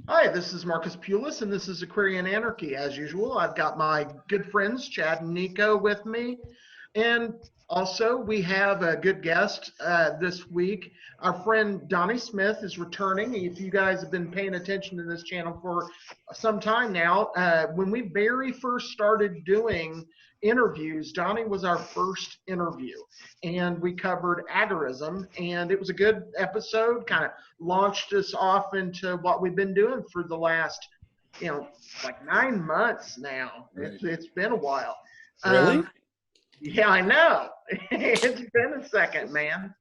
Hi, this is Marcus Pulis, and this is Aquarian Anarchy. As usual, I've got my good friends, Chad and Nico, with me. And also, we have a good guest this week. Our friend Donnie Smith is returning. If you guys have been paying attention to this channel for some time now, when we very first started doing interviews, Donnie was our first interview, and we covered agorism, and it was a good episode, kind of launched us off into what we've been doing for the last, like 9 months now. Right. It's been a while. Really? Yeah, I know. It's been a second, man.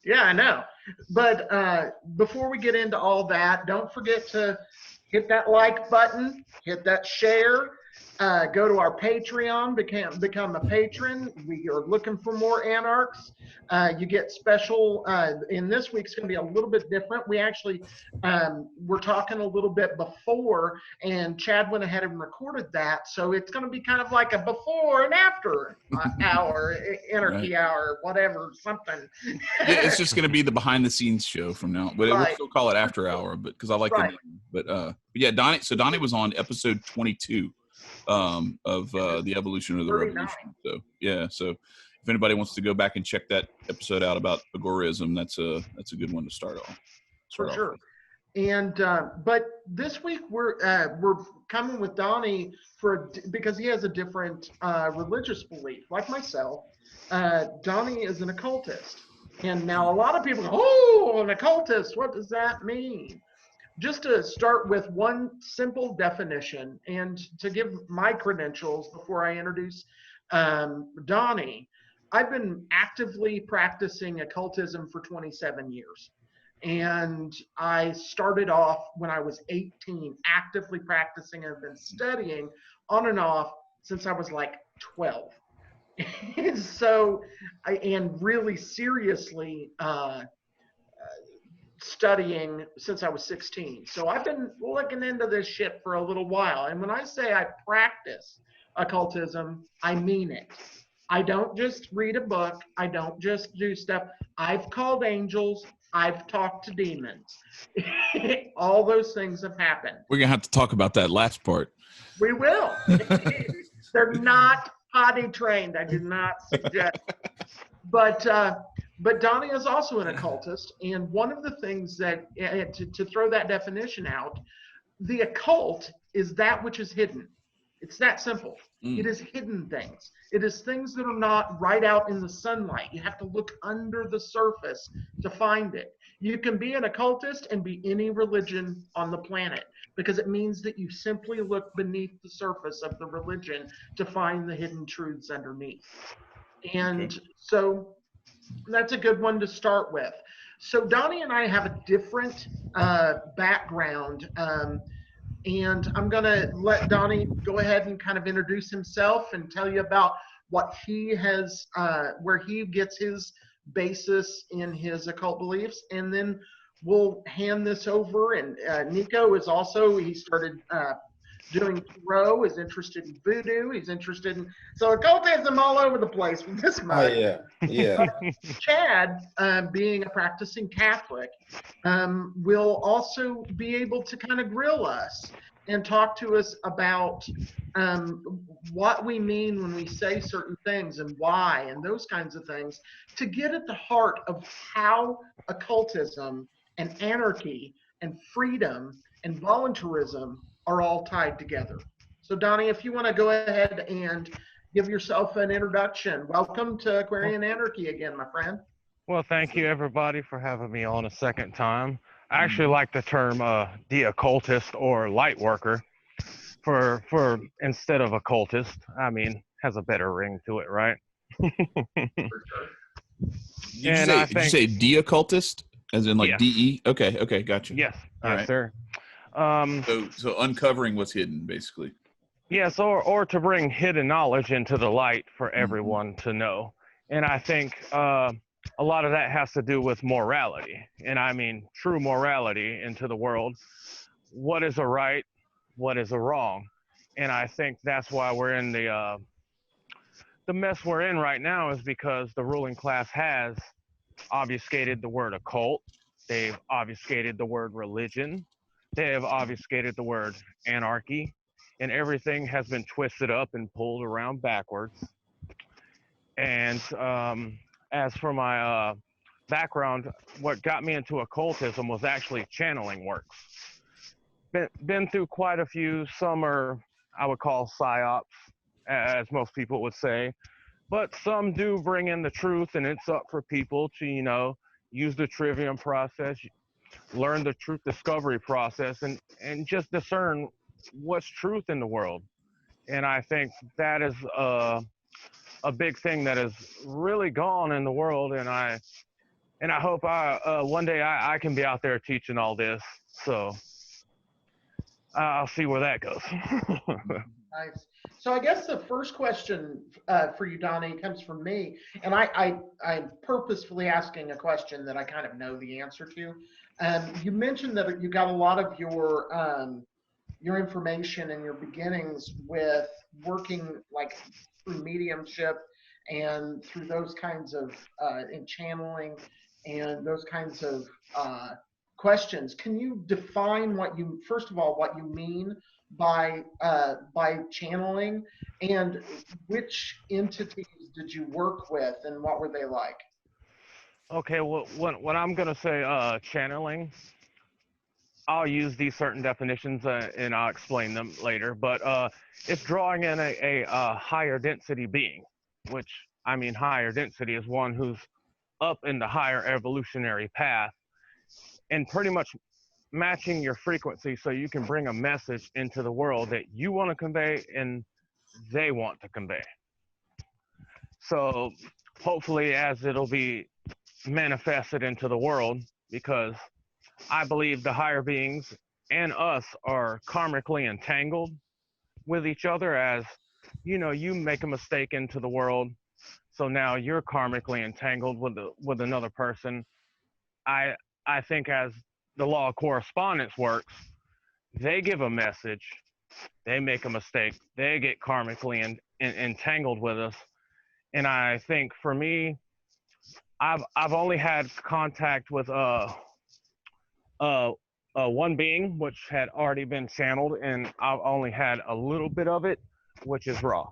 Yeah, I know. But before we get into all that, don't forget to hit that like button, hit that share, go to our Patreon, become a patron. We are looking for more anarchs. You get special, in this week's going to be a little bit different. We actually, we're talking a little bit before, and Chad went ahead and recorded that. So it's going to be kind of like a before and after hour, anarchy hour, whatever, something. Yeah, it's just going to be the behind the scenes show from now, but we'll still call it after hour, but because I like the name. But yeah, Donnie. So Donnie was on episode 22 of the evolution of the revolution. So yeah, so if anybody wants to go back and check that episode out about agorism, that's a good one to start off. For sure. And but this week we're coming with Donnie because he has a different religious belief, like myself. Donnie is an occultist, and now a lot of people go, "Oh, an occultist! What does that mean?" Just to start with one simple definition, and to give my credentials before I introduce Donnie, I've been actively practicing occultism for 27 years. And I started off when I was 18, actively practicing. I've been studying on and off since I was like 12. So, and really seriously studying since I was 16. So I've been looking into this shit for a little while. And when I say I practice occultism, I mean it. I don't just read a book. I don't just do stuff. I've called angels. I've talked to demons. All those things have happened. We're going to have to talk about that last part. We will. They're not potty trained. I do not suggest. But Donnie is also an occultist, and one of the things that, to throw that definition out, the occult is that which is hidden. It's that simple. It is hidden things. It is things that are not right out in the sunlight. You have to look under the surface to find it. You can be an occultist and be any religion on the planet, because it means that you simply look beneath the surface of the religion to find the hidden truths underneath. And so that's a good one to start with. So Donnie and I have a different background, and I'm going to let Donnie go ahead and kind of introduce himself and tell you about what he has, where he gets his basis in his occult beliefs, and then we'll hand this over. And Nico is also, he started doing tarot, is interested in voodoo, he's interested in, so occultism all over the place with this mug. Oh, yeah. Chad, being a practicing Catholic, will also be able to kind of grill us and talk to us about what we mean when we say certain things and why and those kinds of things, to get at the heart of how occultism and anarchy and freedom and voluntarism are all tied together. So Donnie, if you want to go ahead and give yourself an introduction. Welcome to Aquarian Anarchy again, my friend. Well, thank you everybody for having me on a second time. I actually like the term the occultist or light worker for instead of occultist. I mean, has a better ring to it, right? Did you say de-occultist? As in like yes. DE? Okay, gotcha. Yes, all right, sir. So uncovering what's hidden, basically. Yes, or to bring hidden knowledge into the light for everyone to know. And I think a lot of that has to do with morality. And I mean true morality into the world. What is a right? What is a wrong? And I think that's why we're in the mess we're in right now, is because the ruling class has obfuscated the word occult. They've obfuscated the word religion. they have obfuscated the word anarchy, and everything has been twisted up and pulled around backwards. And as for my background, what got me into occultism was actually channeling works. Been through quite a few. Some are, I would call psyops, as most people would say, but some do bring in the truth, and it's up for people to, use the trivium process, learn the truth discovery process, and just discern what's truth in the world. And I think that is a big thing that is really gone in the world, and I hope one day I can be out there teaching all this. So I'll see where that goes. Nice. So I guess the first question for you, Donnie, comes from me, and I'm purposefully asking a question that I kind of know the answer to. You mentioned that you got a lot of your information and your beginnings with working like through mediumship and through those kinds of in channeling and those kinds of questions. Can you define first of all, what you mean by channeling, and which entities did you work with, and what were they like? Okay, well, when I'm gonna say channeling, I'll use these certain definitions and I'll explain them later. But it's drawing in a higher density being, which I mean higher density is one who's up in the higher evolutionary path, and pretty much matching your frequency so you can bring a message into the world that you want to convey and they want to convey. So hopefully as it'll be manifested into the world, because I believe the higher beings and us are karmically entangled with each other. As you make a mistake into the world, so now you're karmically entangled with another person. I think as the law of correspondence works, they give a message, they make a mistake, they get karmically entangled with us. And I think for me, I've only had contact with one being, which had already been channeled, and I've only had a little bit of it, which is Ra.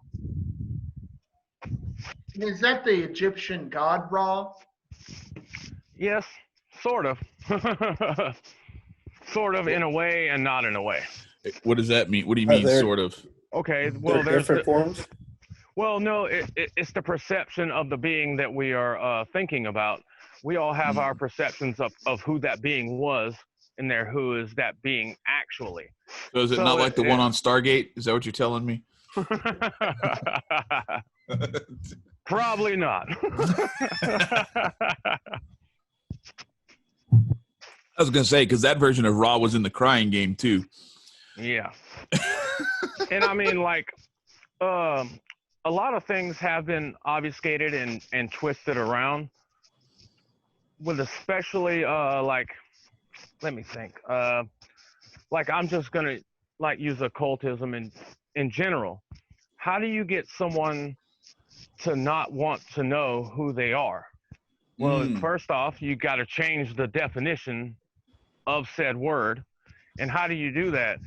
Is that the Egyptian god Ra? Yes, sort of. Sort of in a way and not in a way. What does that mean? What do you mean, sort of? Okay, well, there's different forms. Well, no, it's the perception of the being that we are thinking about. We all have our perceptions of who that being was, and there who is that being actually. So is it not like the one on Stargate? Is that what you're telling me? Probably not. I was gonna say, because that version of Raw was in the Crying Game too. Yeah. And I mean, like, a lot of things have been obfuscated and twisted around, with especially like, let me think. Like, I'm just gonna like use occultism in general. How do you get someone to not want to know who they are? Well, first off, you got to change the definition of said word. And how do you do that?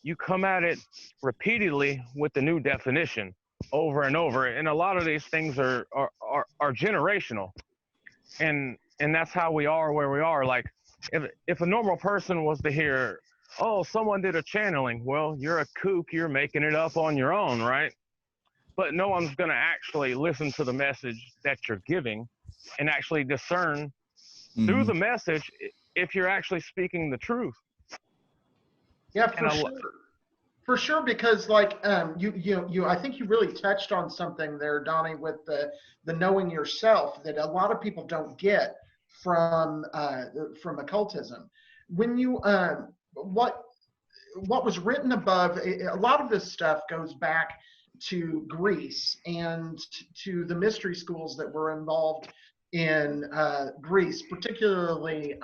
You come at it repeatedly with the new definition over and over. And a lot of these things are generational. And that's how we are where we are. Like, if a normal person was to hear, oh, someone did a channeling, well, you're a kook, you're making it up on your own, right? But no one's going to actually listen to the message that you're giving and actually discern through the message if you're actually speaking the truth. Yeah, for sure, because like you I think you really touched on something there, Donnie, with the knowing yourself that a lot of people don't get from occultism. When you what was written above, a lot of this stuff goes back to Greece and to the mystery schools that were involved in Greece, particularly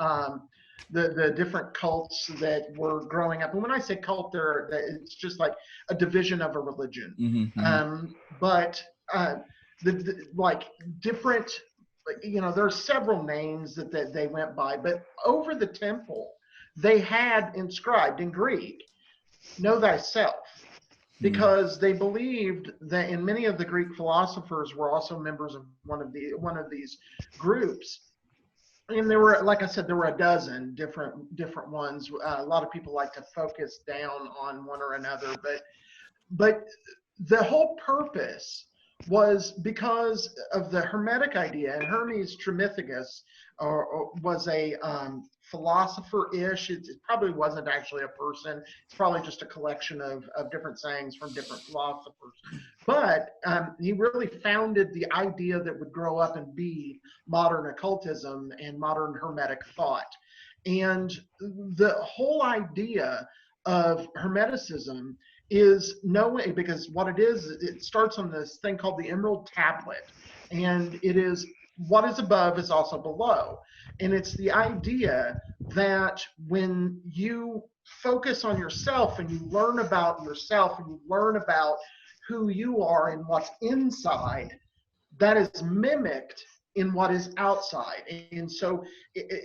the different cults that were growing up. And when I say cult, it's just like a division of a religion. But like different, there's several names that they went by. But over the temple, they had inscribed in Greek, know thyself, because they believed that, and many of the Greek philosophers were also members of one of these groups. And there were, like I said, there were a dozen different ones. A lot of people like to focus down on one or another, but the whole purpose was because of the Hermetic idea. And Hermes Trismegistus was a philosopher-ish. It probably wasn't actually a person. It's probably just a collection of different sayings from different philosophers. But he really founded the idea that would grow up and be modern occultism and modern Hermetic thought. And the whole idea of Hermeticism is knowing, because what it is, it starts on this thing called the Emerald Tablet, and it is what is above is also below. And it's the idea that when you focus on yourself and you learn about yourself and you learn about who you are and what's inside, that is mimicked in what is outside. And so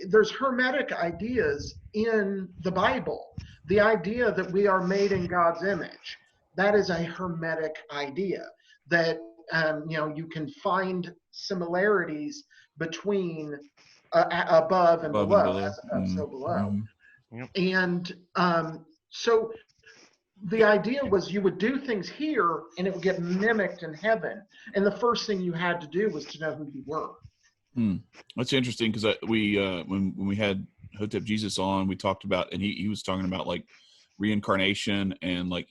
there's Hermetic ideas in the Bible. The idea that we are made in God's image, that is a Hermetic idea, that you can find similarities between above and below, as above, so below. Yep. And so the idea was you would do things here and it would get mimicked in heaven. And the first thing you had to do was to know who you were. That's interesting, because we when we had Hotep Jesus on, we talked about, and he was talking about like reincarnation and like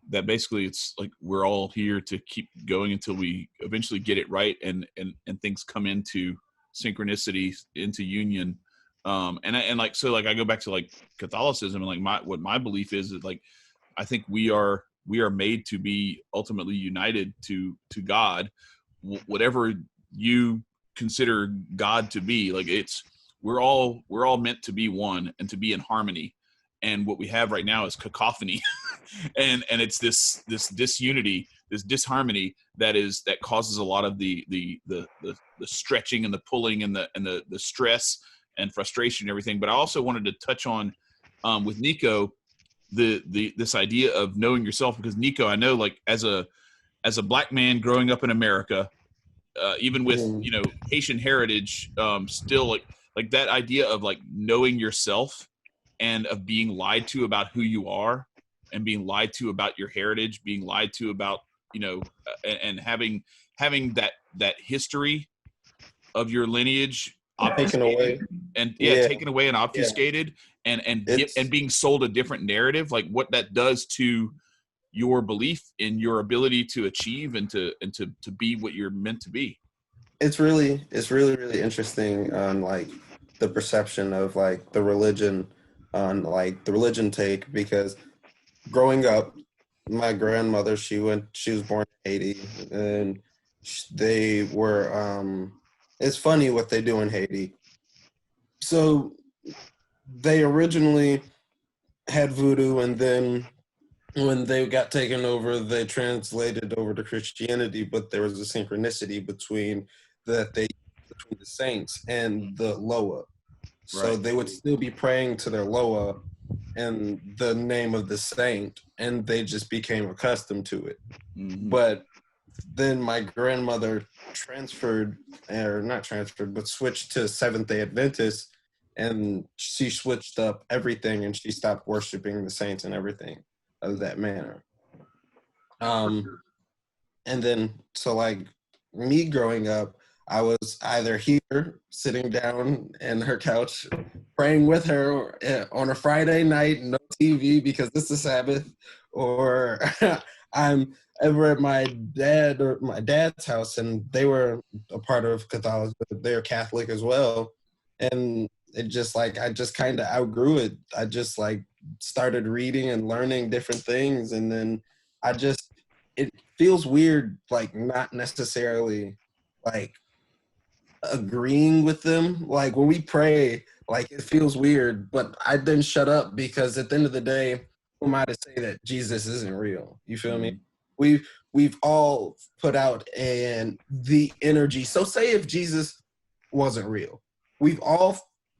that basically it's like we're all here to keep going until we eventually get it right, and things come into synchronicity, into union. And like, so like I go back to like Catholicism, and like what my belief is that like I think we are made to be ultimately united to God, whatever you consider God to be. Like we're all meant to be one and to be in harmony. And what we have right now is cacophony, and it's this disunity, this disharmony that causes a lot of the stretching and the pulling and the stress and frustration and everything. But I also wanted to touch on with Nico this idea of knowing yourself, because Nico, I know like as a Black man growing up in America, even with Haitian heritage, still like that idea of like knowing yourself and of being lied to about who you are, and being lied to about your heritage, being lied to about and having that history of your lineage taken away, and taken away and obfuscated, and being sold a different narrative, like what that does to your belief in your ability to achieve and to be what you're meant to be. It's really interesting on like the perception of like the religion, on like the religion take, because growing up, my grandmother, she was born in Haiti, and they were it's funny what they do in Haiti. So they originally had voodoo, and then when they got taken over, they translated over to Christianity, but there was a synchronicity between the saints and the Loa. So they would still be praying to their Loa in the name of the saint, and they just became accustomed to it. Mm-hmm. But then my grandmother switched to Seventh-day Adventist, and she switched up everything, and she stopped worshiping the saints and everything of that manner. And then, so like me growing up, I was either here sitting down in her couch praying with her on a Friday night, no TV because it's the Sabbath, or I'm ever at my dad's house, and they were a part of Catholicism, they're Catholic as well. And it just like, I just kind of outgrew it. I just like started reading and learning different things. And then it feels weird, like not necessarily like agreeing with them. Like when we pray, like it feels weird, but I didn't shut up, because at the end of the day, who am I to say that Jesus isn't real? You feel me? We've all put out the energy. So say if Jesus wasn't real, we've all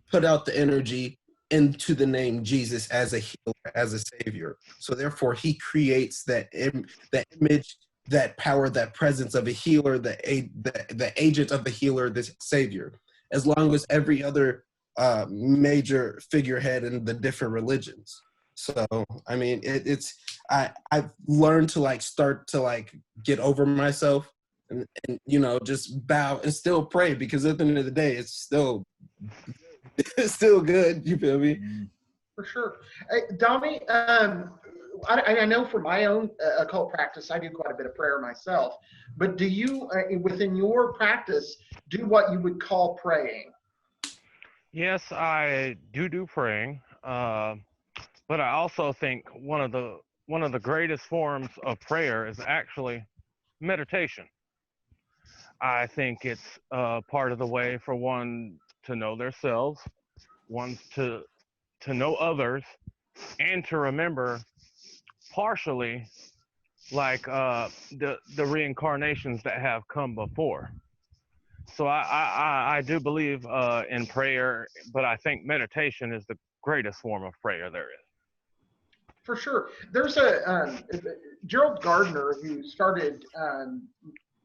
put out the energy into the name Jesus as a healer, as a savior. So therefore, he creates that image, that power, that presence of a healer, the agent of the healer, the savior. As long as every other major figurehead in the different religions. So I mean, I've learned to like start to like get over myself and you know, just bow and still pray, because at the end of the day, it's still good. You feel me? For sure. Hey, Donnie, I know from my own occult practice, I do quite a bit of prayer myself. But do you, within your practice, do what you would call praying? Yes, I do praying, but I also think one of the greatest forms of prayer is actually meditation. I think it's part of the way for one to know themselves, one to know others, and to remember partially like the reincarnations that have come before. So I do believe in prayer, but I think meditation is the greatest form of prayer there is. For sure. There's a Gerald Gardner who started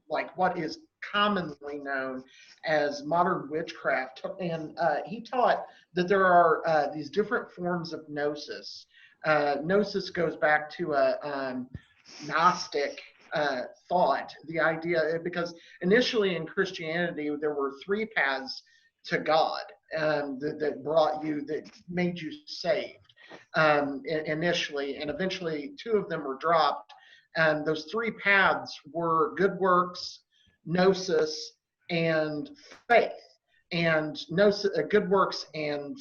like what is commonly known as modern witchcraft, and he taught that there are these different forms of gnosis. Gnosis goes back to a Gnostic thought, the idea, because initially in Christianity there were three paths to God that brought you, that made you saved initially, and eventually two of them were dropped. And those three paths were good works, gnosis, and faith. And gnosis, good works and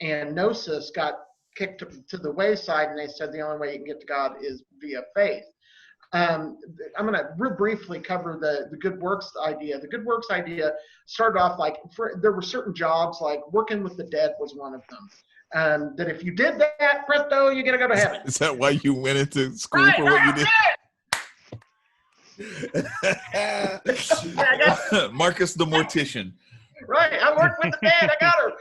gnosis got kicked to the wayside, and they said the only way you can get to God is via faith. I'm going to real briefly cover the good works idea. The good works idea started off like there were certain jobs, like working with the dead was one of them. That if you did that, presto, you're going to go to heaven. Is that why you went into school for what you did? Marcus the mortician. Right, I worked with the dead. I got her.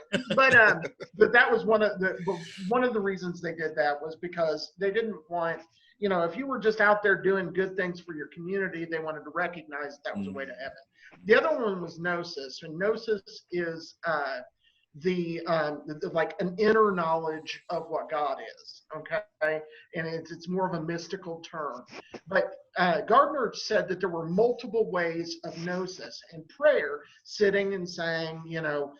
But that was one of the reasons they did that, was because they didn't want, you know, if you were just out there doing good things for your community, they wanted to recognize that was a way to heaven. The other one was gnosis, and gnosis is the like an inner knowledge of what God is, okay? And it's more of a mystical term. But Gardner said that there were multiple ways of gnosis, and prayer, sitting and saying, you know,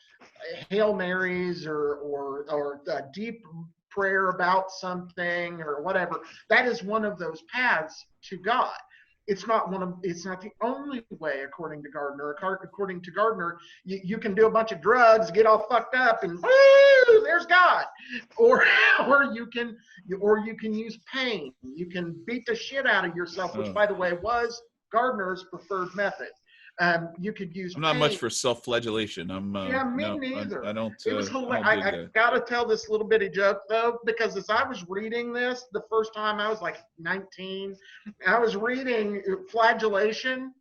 Hail Marys or a deep prayer about something or whatever, that is one of those paths to God. It's not the only way, according to Gardner. According to Gardner, you can do a bunch of drugs, get all fucked up, and woo, there's God. Or you can use pain. You can beat the shit out of yourself, which, by the way, was Gardner's preferred method. You could use. I'm not pain. much for self-flagellation. Me neither. I don't. It was hilarious. I gotta tell this little bitty joke though, because as I was reading this the first time, I was like 19. I was reading flagellation.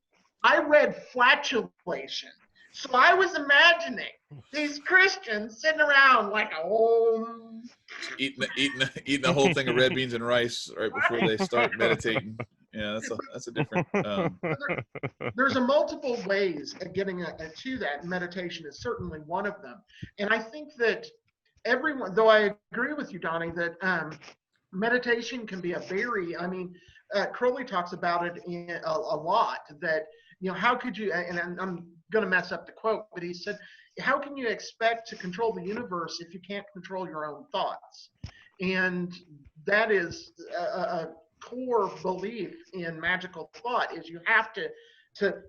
I read flatulation. So I was imagining these Christians sitting around like eating the whole thing of red beans and rice right before they start meditating. Yeah, that's a different. There's a multiple ways of getting to that. Meditation is certainly one of them, and I think that everyone, though I agree with you, Donnie, that meditation can be a very. I mean, Crowley talks about it a lot. That, you know, how could you? And I'm going to mess up the quote, but he said, "How can you expect to control the universe if you can't control your own thoughts?" And that is a core belief in magical thought, is you have to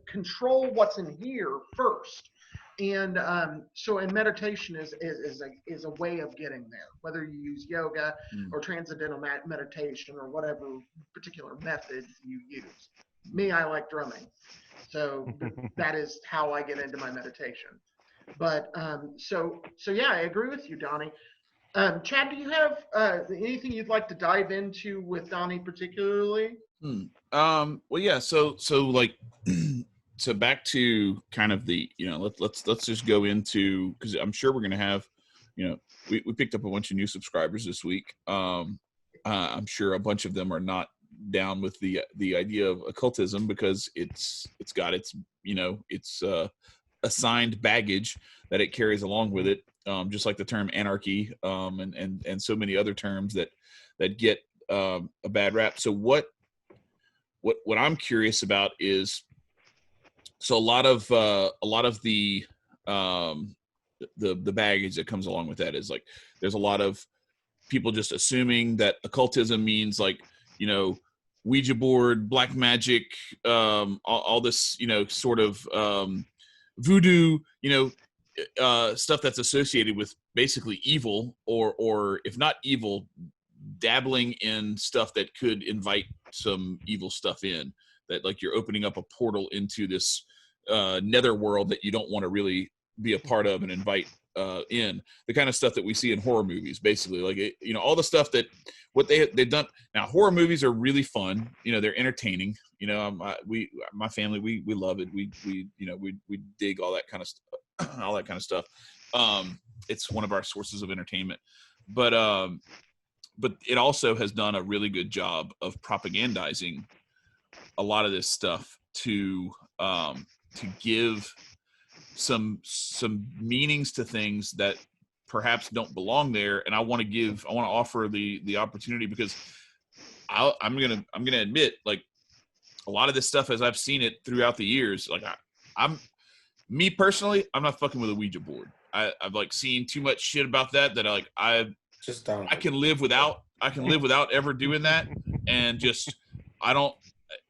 control what's in here first. And and meditation is a way of getting there, whether you use yoga or transcendental meditation or whatever particular method you use. Me, I like drumming, so that is how I get into my meditation. But so yeah, I agree with you, Donnie. Chad, do you have anything you'd like to dive into with Donnie particularly? Well, yeah. So like, so back to kind of the, you know, let's just go into, because I'm sure we're going to have we picked up a bunch of new subscribers this week. I'm sure a bunch of them are not down with the idea of occultism because it's got its assigned baggage that it carries along with it, just like the term anarchy, and so many other terms that get a bad rap. So what I'm curious about is, so a lot of the baggage that comes along with that is like, there's a lot of people just assuming that occultism means like, Ouija board, black magic, all this, sort of voodoo, stuff that's associated with basically evil, or if not evil, dabbling in stuff that could invite some evil stuff in, that like you're opening up a portal into this nether world that you don't want to really be a part of and invite in, the kind of stuff that we see in horror movies, basically, like all the stuff that what they've done. Now horror movies are really fun, they're entertaining, my family, we love it, we dig all that kind of stuff. It's one of our sources of entertainment, but it also has done a really good job of propagandizing a lot of this stuff to give some meanings to things that perhaps don't belong there. And I want to offer the opportunity, because I'm gonna admit, like, a lot of this stuff, as I've seen it throughout the years, like me personally, I'm not fucking with a Ouija board. I've like seen too much shit about that I can live without ever doing that. And just, I don't,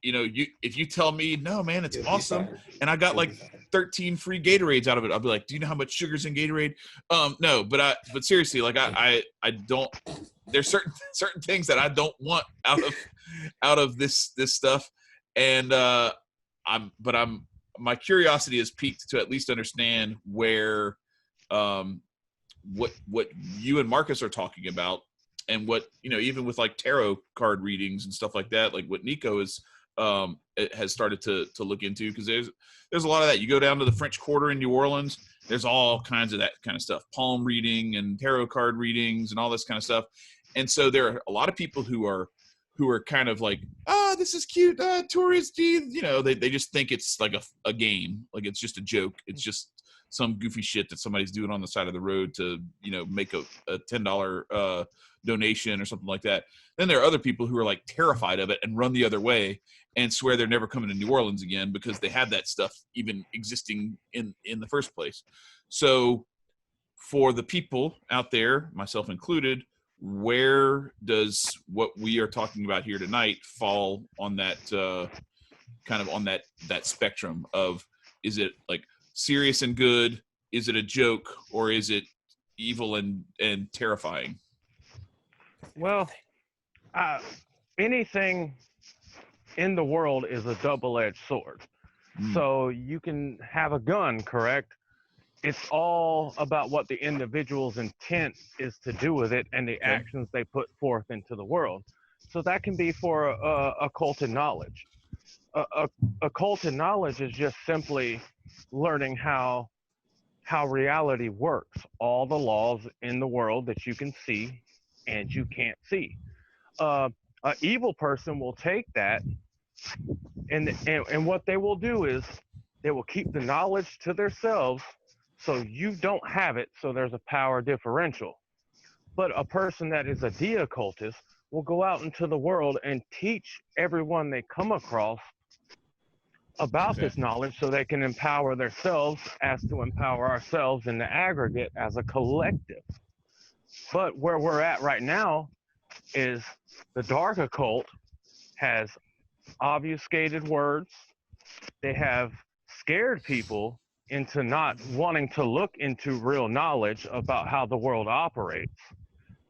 if you tell me, no man, it's awesome, and I got like 13 free Gatorades out of it, I'll be like, do you know how much sugar's in Gatorade? No, but seriously, like I don't, there's certain things that I don't want out of this stuff. And my curiosity is piqued to at least understand where what you and Marcus are talking about, and what, even with like tarot card readings and stuff like that, like what Nico has started to look into, because there's a lot of that. You go down to the French Quarter in New Orleans, there's all kinds of that kind of stuff, palm reading and tarot card readings and all this kind of stuff. And so there are a lot of people who are kind of like, this is cute, tourist, they just think it's like a game, like it's just a joke, it's just some goofy shit that somebody's doing on the side of the road to make a $10 donation or something like that. Then there are other people who are like terrified of it and run the other way and swear they're never coming to New Orleans again because they have that stuff even existing in the first place. So for the people out there, myself included, where does what we are talking about here tonight fall on that kind of on that spectrum of, is it like serious and good, is it a joke, or is it evil and terrifying? Well, anything in the world is a double-edged sword. So you can have a gun, correct? It's all about what the individual's intent is to do with it and the actions they put forth into the world. So that can be for occulted knowledge. Occulted knowledge is just simply learning how reality works, all the laws in the world that you can see and you can't see. An evil person will take that, and what they will do is they will keep the knowledge to themselves, so you don't have it, so there's a power differential. But a person that is a de-occultist will go out into the world and teach everyone they come across about this knowledge, so they can empower themselves as to empower ourselves in the aggregate as a collective. But where we're at right now is the dark occult has obfuscated words. They have scared people into not wanting to look into real knowledge about how the world operates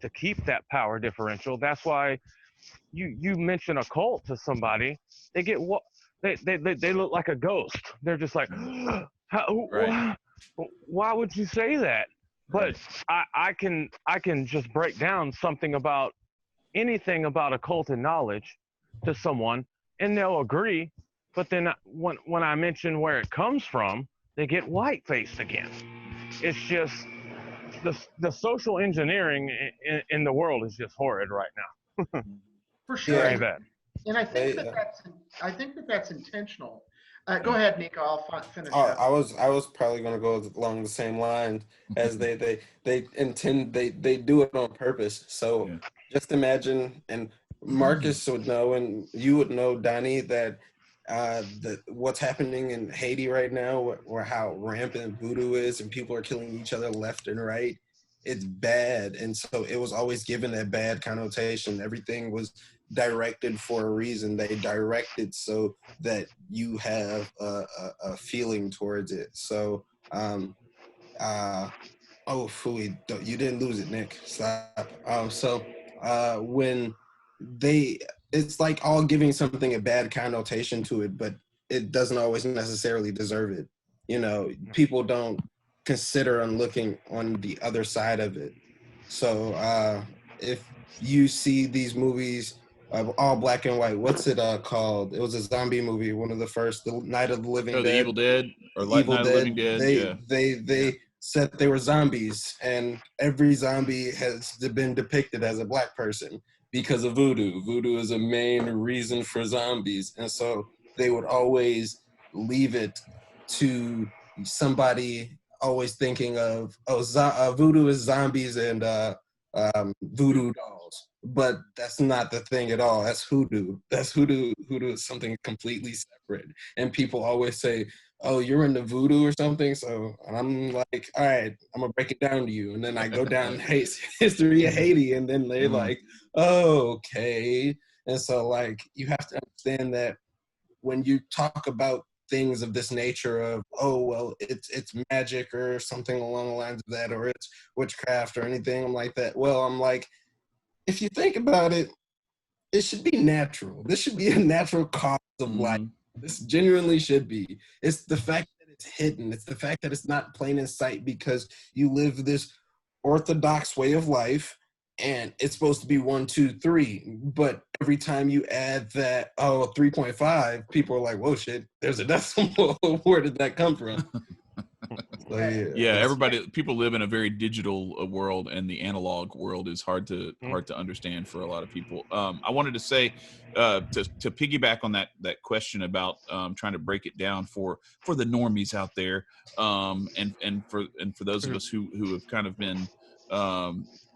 to keep that power differential. That's why you mention a cult to somebody, they get what they look like a ghost. They're just like, why would you say that? But I can just break down something about anything about occulted knowledge to someone and they'll agree. But then when I mention where it comes from, they get white-faced again. It's just the social engineering in the world is just horrid right now. For sure. Very bad. And I think that's intentional. Go ahead, Nico. I'll finish up. I was probably going to go along the same line as they do it on purpose. So just imagine, and Marcus would know, and you would know, Donnie, that what's happening in Haiti right now, or how rampant voodoo is, and people are killing each other left and right. It's bad, and so it was always given that bad connotation. Everything was directed for a reason. They directed so that you have a feeling towards it. So, oh, phooey, you didn't lose it, Nick. Stop. When it's like all giving something a bad connotation to it, but it doesn't always necessarily deserve it. You know, people don't consider on looking on the other side of it. So if you see these movies all black and white, what's it called? It was a zombie movie, one of the first, The Night of the Living Dead. The Evil Dead, or Evil Night of the Living Dead. They said they were zombies, and every zombie has been depicted as a black person because of voodoo. Voodoo is a main reason for zombies, and so they would always leave it to somebody always thinking of, voodoo is zombies and voodoo dolls. But that's not the thing at all. That's hoodoo. Hoodoo is something completely separate. And people always say, oh, you're into voodoo or something? So I'm like, all right, I'm going to break it down to you. And then I go down history of Haiti, and then they're like, oh, okay. And so, like, you have to understand that when you talk about things of this nature of, oh, well, it's magic or something along the lines of that, or it's witchcraft or anything like that. Well, I'm like, if you think about it, it should be natural. This should be a natural cause of life. This genuinely should be. It's the fact that it's hidden. It's the fact that it's not plain in sight because you live this orthodox way of life, and it's supposed to be 1, 2, 3. But every time you add that, 3.5, people are like, whoa, shit, there's a decimal. Where did that come from? So, people live in a very digital world, and the analog world is hard to understand for a lot of people. I wanted to say, to piggyback on that question about trying to break it down for the normies out there, and for those of us who have kind of been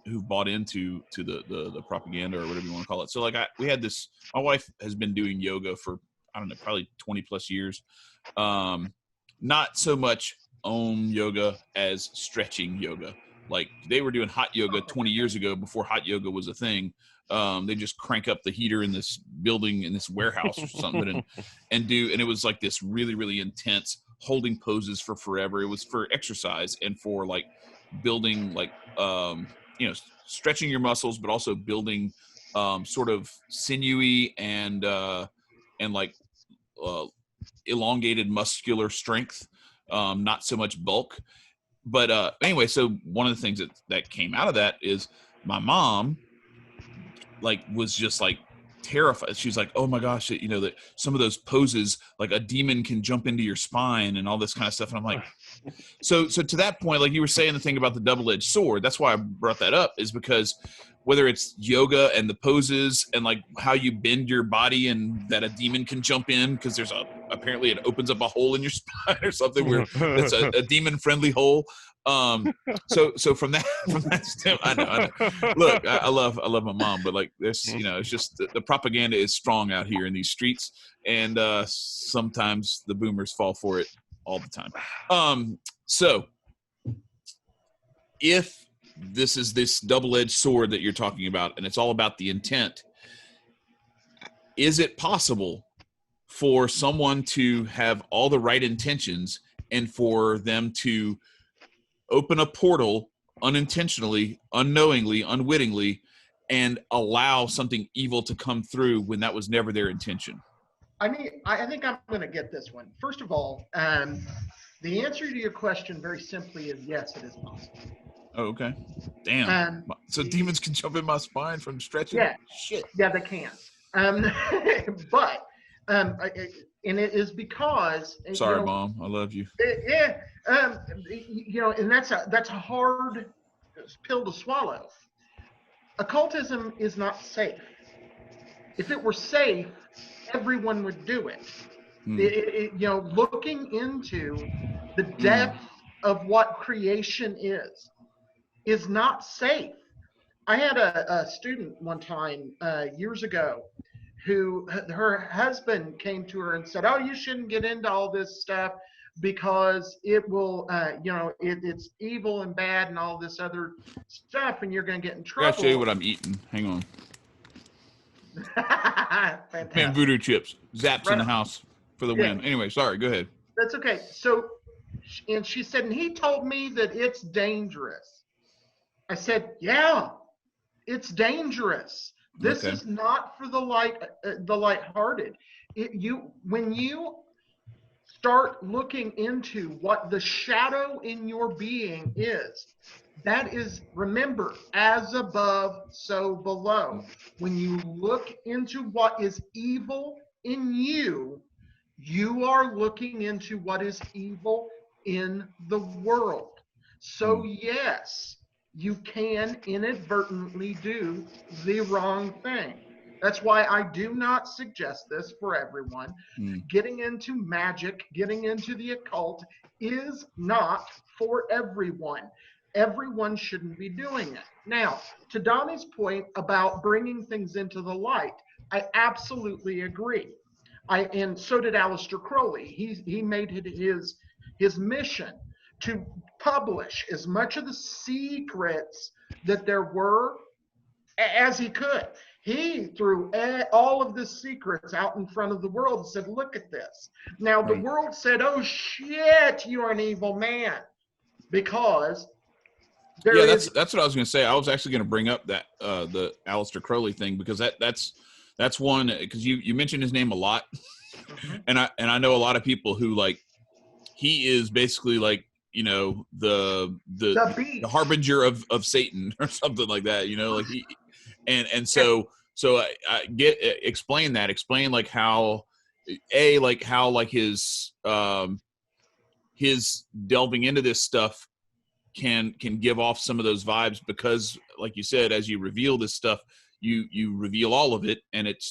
who've bought into the propaganda or whatever you want to call it. So like we had this. My wife has been doing yoga for, I don't know, probably 20 plus years. Not so much Om yoga as stretching yoga. Like they were doing hot yoga 20 years ago before hot yoga was a thing. They just crank up the heater in this building, in this warehouse or something, and it was like this really, really intense holding poses for forever. It was for exercise and for like building, like, stretching your muscles, but also building sort of sinewy and like elongated muscular strength. Not so much bulk, but anyway, so one of the things that came out of that is my mom, like, was just like terrified. She's like, oh my gosh, that some of those poses, like a demon can jump into your spine and all this kind of stuff. And I'm like, so to that point, like you were saying, the thing about the double-edged sword, that's why I brought that up, is because whether it's yoga and the poses and like how you bend your body and that a demon can jump in because there's apparently it opens up a hole in your spine or something where it's a demon friendly hole. So from that step, I know. Look, I love my mom, but like this, it's just the propaganda is strong out here in these streets, and sometimes the boomers fall for it all the time. So if this is this double-edged sword that you're talking about, and it's all about the intent, is it possible for someone to have all the right intentions and for them to open a portal unintentionally, unknowingly, unwittingly, and allow something evil to come through when that was never their intention? I mean, I think I'm going to get this one. First of all, the answer to your question very simply is yes, it is possible. Oh, okay. Damn. So demons can jump in my spine from stretching? Yeah. Shit. Yeah, they can. But and it is because. Sorry, Mom. I love you. And that's a hard pill to swallow. Occultism is not safe. If it were safe, everyone would do it. Looking into the depth of what creation is not safe. I had a student one time years ago who her husband came to her and said, "Oh, you shouldn't get into all this stuff because it will, it's evil and bad and all this other stuff, and you're going to get in trouble." I gotta show you what I'm eating. Hang on. Fantastic. Man, voodoo chips. Zaps in the house for the win. Anyway, sorry. Go ahead. That's okay. So, and she said, and he told me that it's dangerous. I said, yeah, it's dangerous. This is not for the lighthearted. When you start looking into what the shadow in your being is, that is, remember, as above, so below. When you look into what is evil in you, you are looking into what is evil in the world. So yes, you can inadvertently do the wrong thing. That's why I do not suggest this for everyone. Getting into magic, getting into the occult is not for everyone. Everyone shouldn't be doing it. Now, to Donnie's point about bringing things into the light, I absolutely agree. And so did Aleister Crowley. He made it his mission to publish as much of the secrets that there were as he could. He threw all of the secrets out in front of the world and said, "Look at this." Now, the world said, "Oh, shit, you're an evil man," because that's what I was going to say. I was actually going to bring up that the Aleister Crowley thing, because that's one, because you mentioned his name a lot, and I know a lot of people who, like, he is basically like, the harbinger of Satan or something like that, like he, so I explain like how his delving into this stuff can give off some of those vibes, because like you said, as you reveal this stuff, you reveal all of it, and it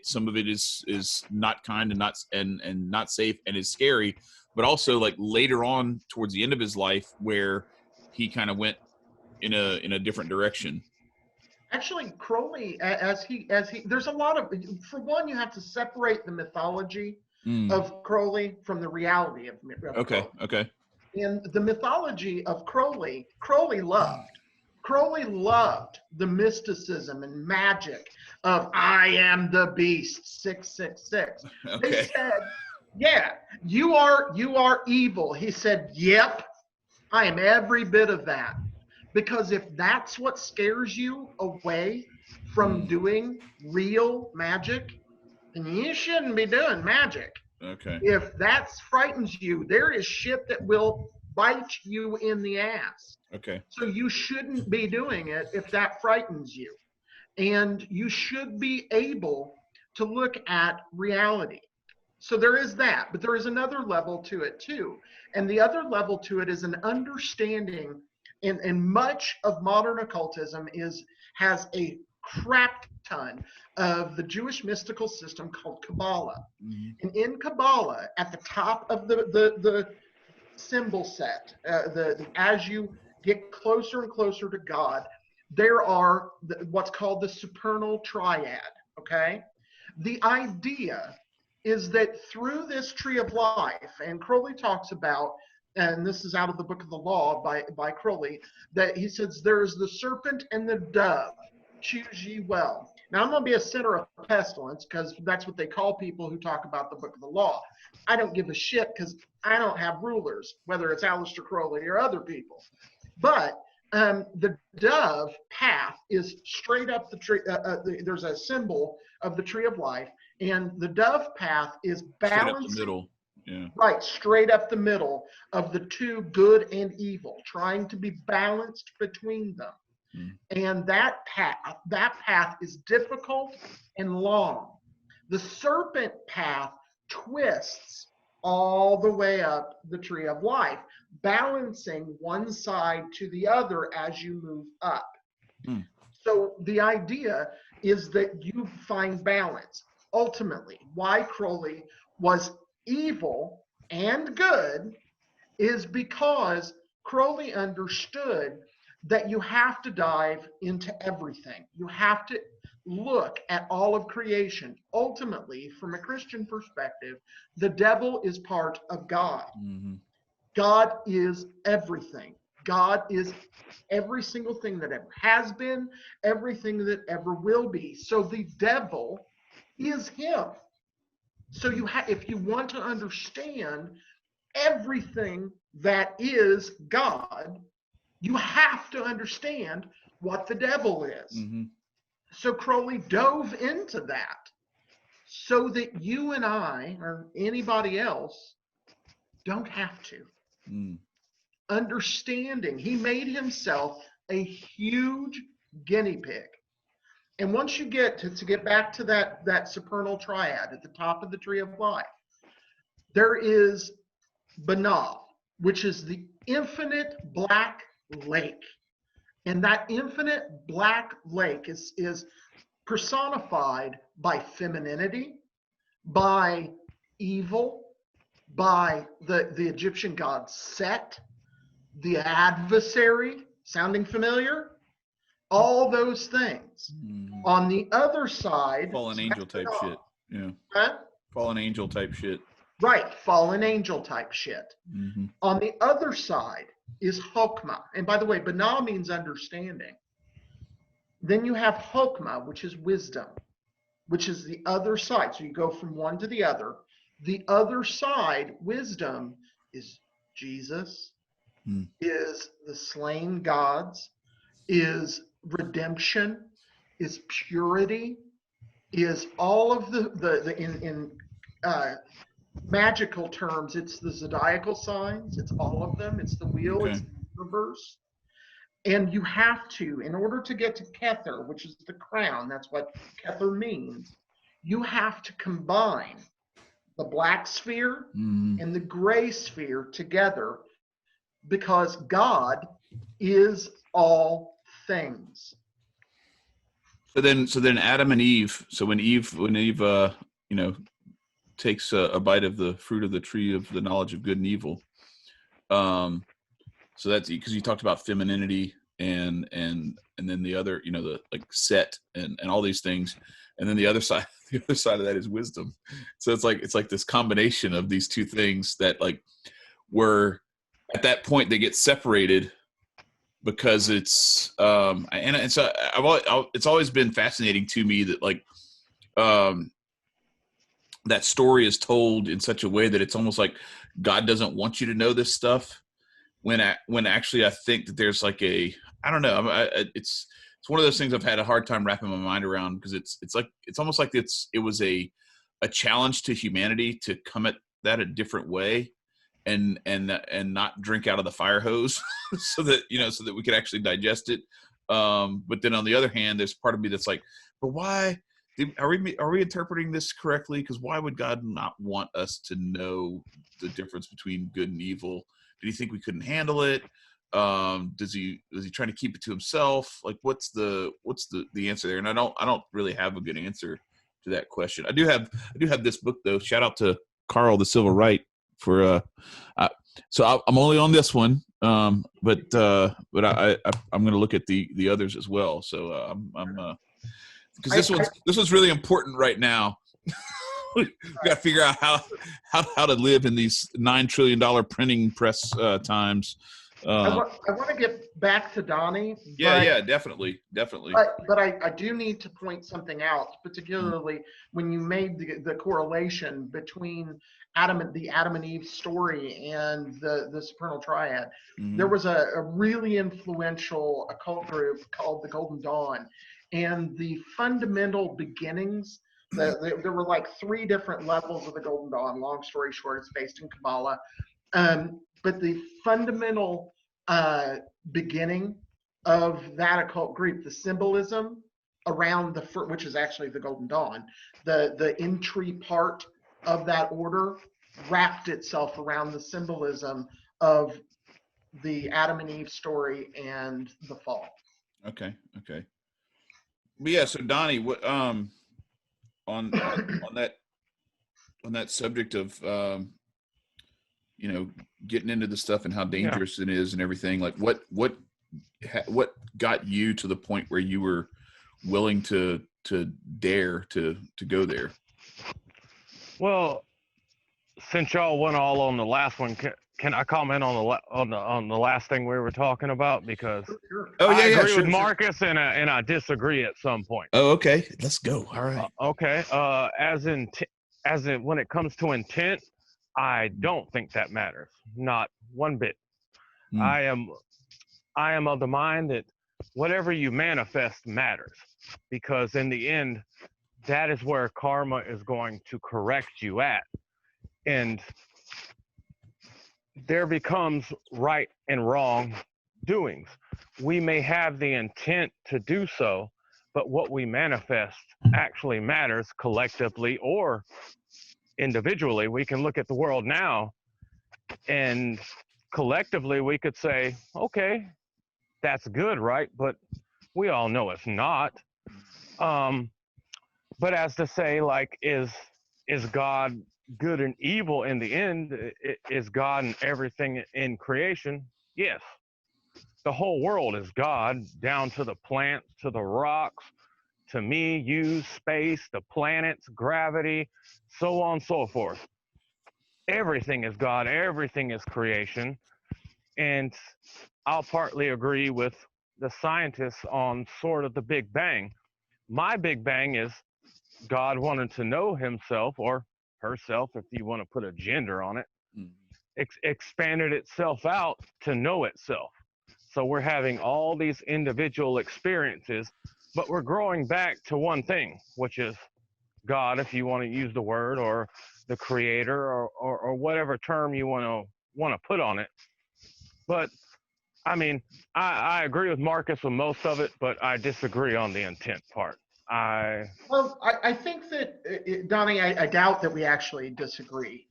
some of it is not kind and not safe and is scary, but also like later on towards the end of his life where he kind of went in a different direction. Actually, Crowley, as he there's a lot of, for one, you have to separate the mythology of Crowley from the reality of Crowley. Okay. And the mythology of Crowley loved the mysticism and magic of "I am the beast 666." Okay. They said, "Yeah, you are evil." He said, "Yep, I am every bit of that." Because if that's what scares you away from doing real magic, then you shouldn't be doing magic. Okay. If that frightens you, there is shit that will bite you in the ass. Okay. So you shouldn't be doing it if that frightens you. And you should be able to look at reality. So there is that, but there is another level to it too. And the other level to it is an understanding, and much of modern occultism has a crap ton of the Jewish mystical system called Kabbalah. And in Kabbalah, at the top of the symbol set, as you get closer and closer to God, there are what's called the supernal triad, okay? The idea is that through this tree of life, and Crowley talks about, and this is out of the Book of the Law by Crowley, that he says, "There is the serpent and the dove, choose ye well." Now, I'm going to be a center of pestilence, because that's what they call people who talk about the Book of the Law. I don't give a shit, because I don't have rulers, whether it's Aleister Crowley or other people. But the dove path is straight up the tree. There's a symbol of the tree of life, and the dove path is balanced. Straight up the middle. Yeah. Right, straight up the middle of the two, good and evil, trying to be balanced between them. And that path is difficult and long. The serpent path twists all the way up the tree of life, balancing one side to the other as you move up. So the idea is that you find balance. Ultimately, why Crowley was evil and good is because Crowley understood that you have to dive into everything. You have to look at all of creation. Ultimately, from a Christian perspective, the devil is part of God. God is everything. God is every single thing that ever has been, everything that ever will be. So the devil is him. So if you want to understand everything that is God, you have to understand what the devil is. So Crowley dove into that so that you and I, or anybody else, don't have to. Understanding, he made himself a huge guinea pig. And once you get to get back to that supernal triad at the top of the tree of life, there is Banal, which is the infinite black lake. And that infinite black lake is personified by femininity, by evil, by the Egyptian god Set, the adversary, sounding familiar? All those things. On the other side, fallen angel type shit. Yeah. Huh? Fallen angel type shit. Right, fallen angel type shit. On the other side is Hokmah. And by the way, Banal means understanding. Then you have Hokmah, which is wisdom, which is the other side. So you go from one to the other. The other side, wisdom, is Jesus, is the slain gods, is redemption, is purity, is all of the in magical terms, it's the zodiacal signs, it's all of them, it's the wheel, it's the universe. And you have to, in order to get to Kether, which is the crown, that's what Kether means, you have to combine the black sphere and the gray sphere together, because God is all things. So then Adam and Eve, so when Eve takes a bite of the fruit of the tree of the knowledge of good and evil, so that's because you talked about femininity and then the other, the like Set and all these things, and then the other side of that is wisdom. So it's like this combination of these two things that like were at that point they get separated because it's and so it's always been fascinating to me that like that story is told in such a way that it's almost like God doesn't want you to know this stuff, when actually I think that there's like I don't know, it's one of those things I've had a hard time wrapping my mind around, because it's almost like it was a challenge to humanity to come at that a different way and not drink out of the fire hose so that we could actually digest it. But then on the other hand, there's part of me that's like, but why are we interpreting this correctly? Because why would God not want us to know the difference between good and evil? Did he think we couldn't handle it? Is he trying to keep it to himself? Like, what's the answer there? And I don't really have a good answer to that question. I do have this book though. Shout out to Carl the Civil Right for so I'm only on this one, but I'm going to look at the others as well. So I'm because this one's really important right now. We got to figure out how to live in these $9 trillion printing press times. I want to get back to Donnie. Yeah, definitely. But I do need to point something out, particularly when you made the correlation between the Adam and Eve story and the Supernal Triad. There was a really influential occult group called the Golden Dawn, and the fundamental beginnings. There were like 3 different levels of the Golden Dawn. Long story short, it's based in Kabbalah. But the fundamental beginning of that occult group, the symbolism around which is actually the Golden Dawn, the entry part of that order wrapped itself around the symbolism of the Adam and Eve story and the fall. Okay. But yeah, so Donnie, what on that subject of getting into the stuff and how dangerous it is and everything, like what got you to the point where you were willing to dare to go there? Well, since y'all went all on the last one, can I comment on the last thing we were talking about? Because I agree with Marcus and I disagree at some point. Oh, okay. Let's go. All right. Okay. As in when it comes to intent, I don't think that matters. Not one bit. I am of the mind that whatever you manifest matters, because in the end, that is where karma is going to correct you at. And there becomes right and wrong doings. We may have the intent to do so, but what we manifest actually matters collectively or individually. We can look at the world now, and collectively we could say, okay, that's good, right? But we all know it's not. But as to say, like, is God good and evil in the end? Is God and everything in creation? Yes. The whole world is God, down to the plants, to the rocks, to me, you, space, the planets, gravity, so on and so forth. Everything is God, everything is creation. And I'll partly agree with the scientists on sort of the Big Bang. My Big Bang is God wanted to know himself, or herself, if you want to put a gender on it, expanded itself out to know itself. So we're having all these individual experiences, but we're growing back to one thing, which is God, if you want to use the word, or the creator, or whatever term you want to put on it. But I mean, I agree with Marcus with most of it, but I disagree on the intent part. I think that, Donnie, I doubt that we actually disagree.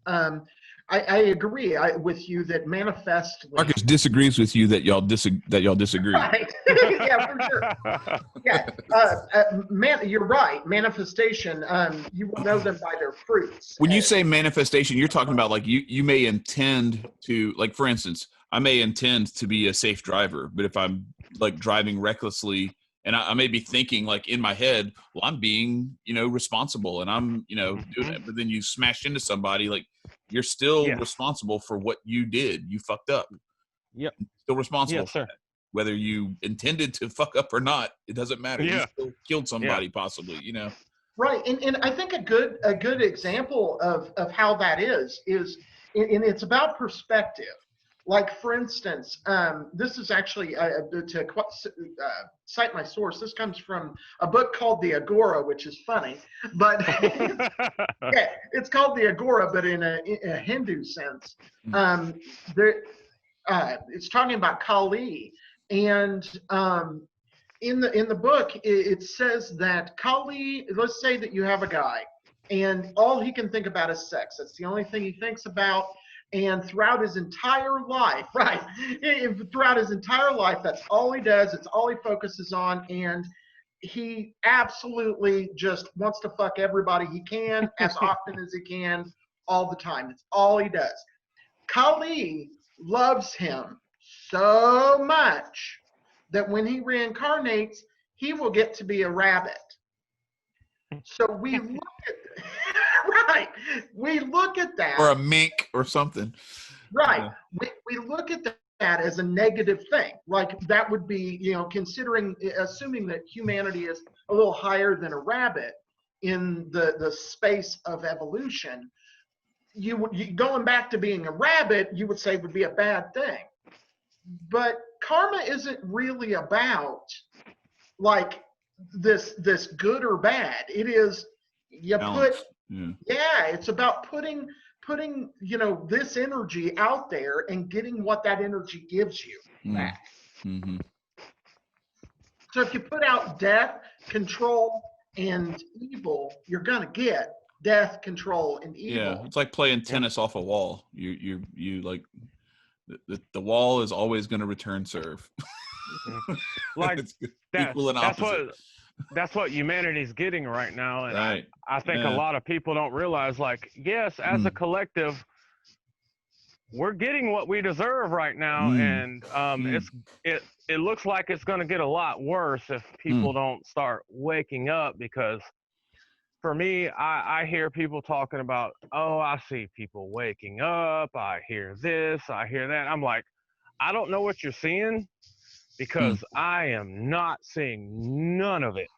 I agree with you that manifestly. Marcus disagrees with you that y'all disagree. Right. Yeah, for sure. Yeah, you're right. Manifestation, you will know them by their fruits. When you say manifestation, you're talking about like you may intend to, like, for instance, I may intend to be a safe driver, but if I'm like driving recklessly, and I may be thinking like in my head, well, I'm being, responsible, and I'm, doing it. But then you smash into somebody, like, you're still responsible for what you did. You fucked up. Yep. Still responsible for that. Whether you intended to fuck up or not, it doesn't matter. Yeah. You still killed somebody, possibly, Right. And I think a good example of how that is, and it's about perspective. Like, for instance, this is actually, to cite my source, this comes from a book called The Agora, which is funny, but it's called The Agora, but in a Hindu sense. It's talking about Kali, and in the book, it says that Kali, let's say that you have a guy, and all he can think about is sex. That's the only thing he thinks about. And throughout his entire life, throughout his entire life, that's all he does. It's all he focuses on. And he absolutely just wants to fuck everybody he can, as often as he can, all the time. It's all he does. Kali loves him so much that when he reincarnates, he will get to be a rabbit. So we look at we look at that, or a mink or something. Right. We look at that as a negative thing. Like, that would be, assuming that humanity is a little higher than a rabbit in the space of evolution. You going back to being a rabbit, you would say would be a bad thing. But karma isn't really about like this good or bad. It is Balance. it's about putting this energy out there and getting what that energy gives you back. Mm-hmm. So if you put out death, control, and evil, you're gonna get death, control, and evil. Yeah, it's like playing tennis off a wall. You like the wall is always going to return serve. Like It's that, equal and opposite. that's what humanity's getting right now, and Right. I think Yeah. a lot of people don't realize, like, yes, as a collective, we're getting what we deserve right now, and it looks like it's going to get a lot worse if people don't start waking up. Because for me, I hear people talking about, oh, I see people waking up, I hear this, I hear that. I'm like, I don't know what you're seeing, because I am not seeing none of it.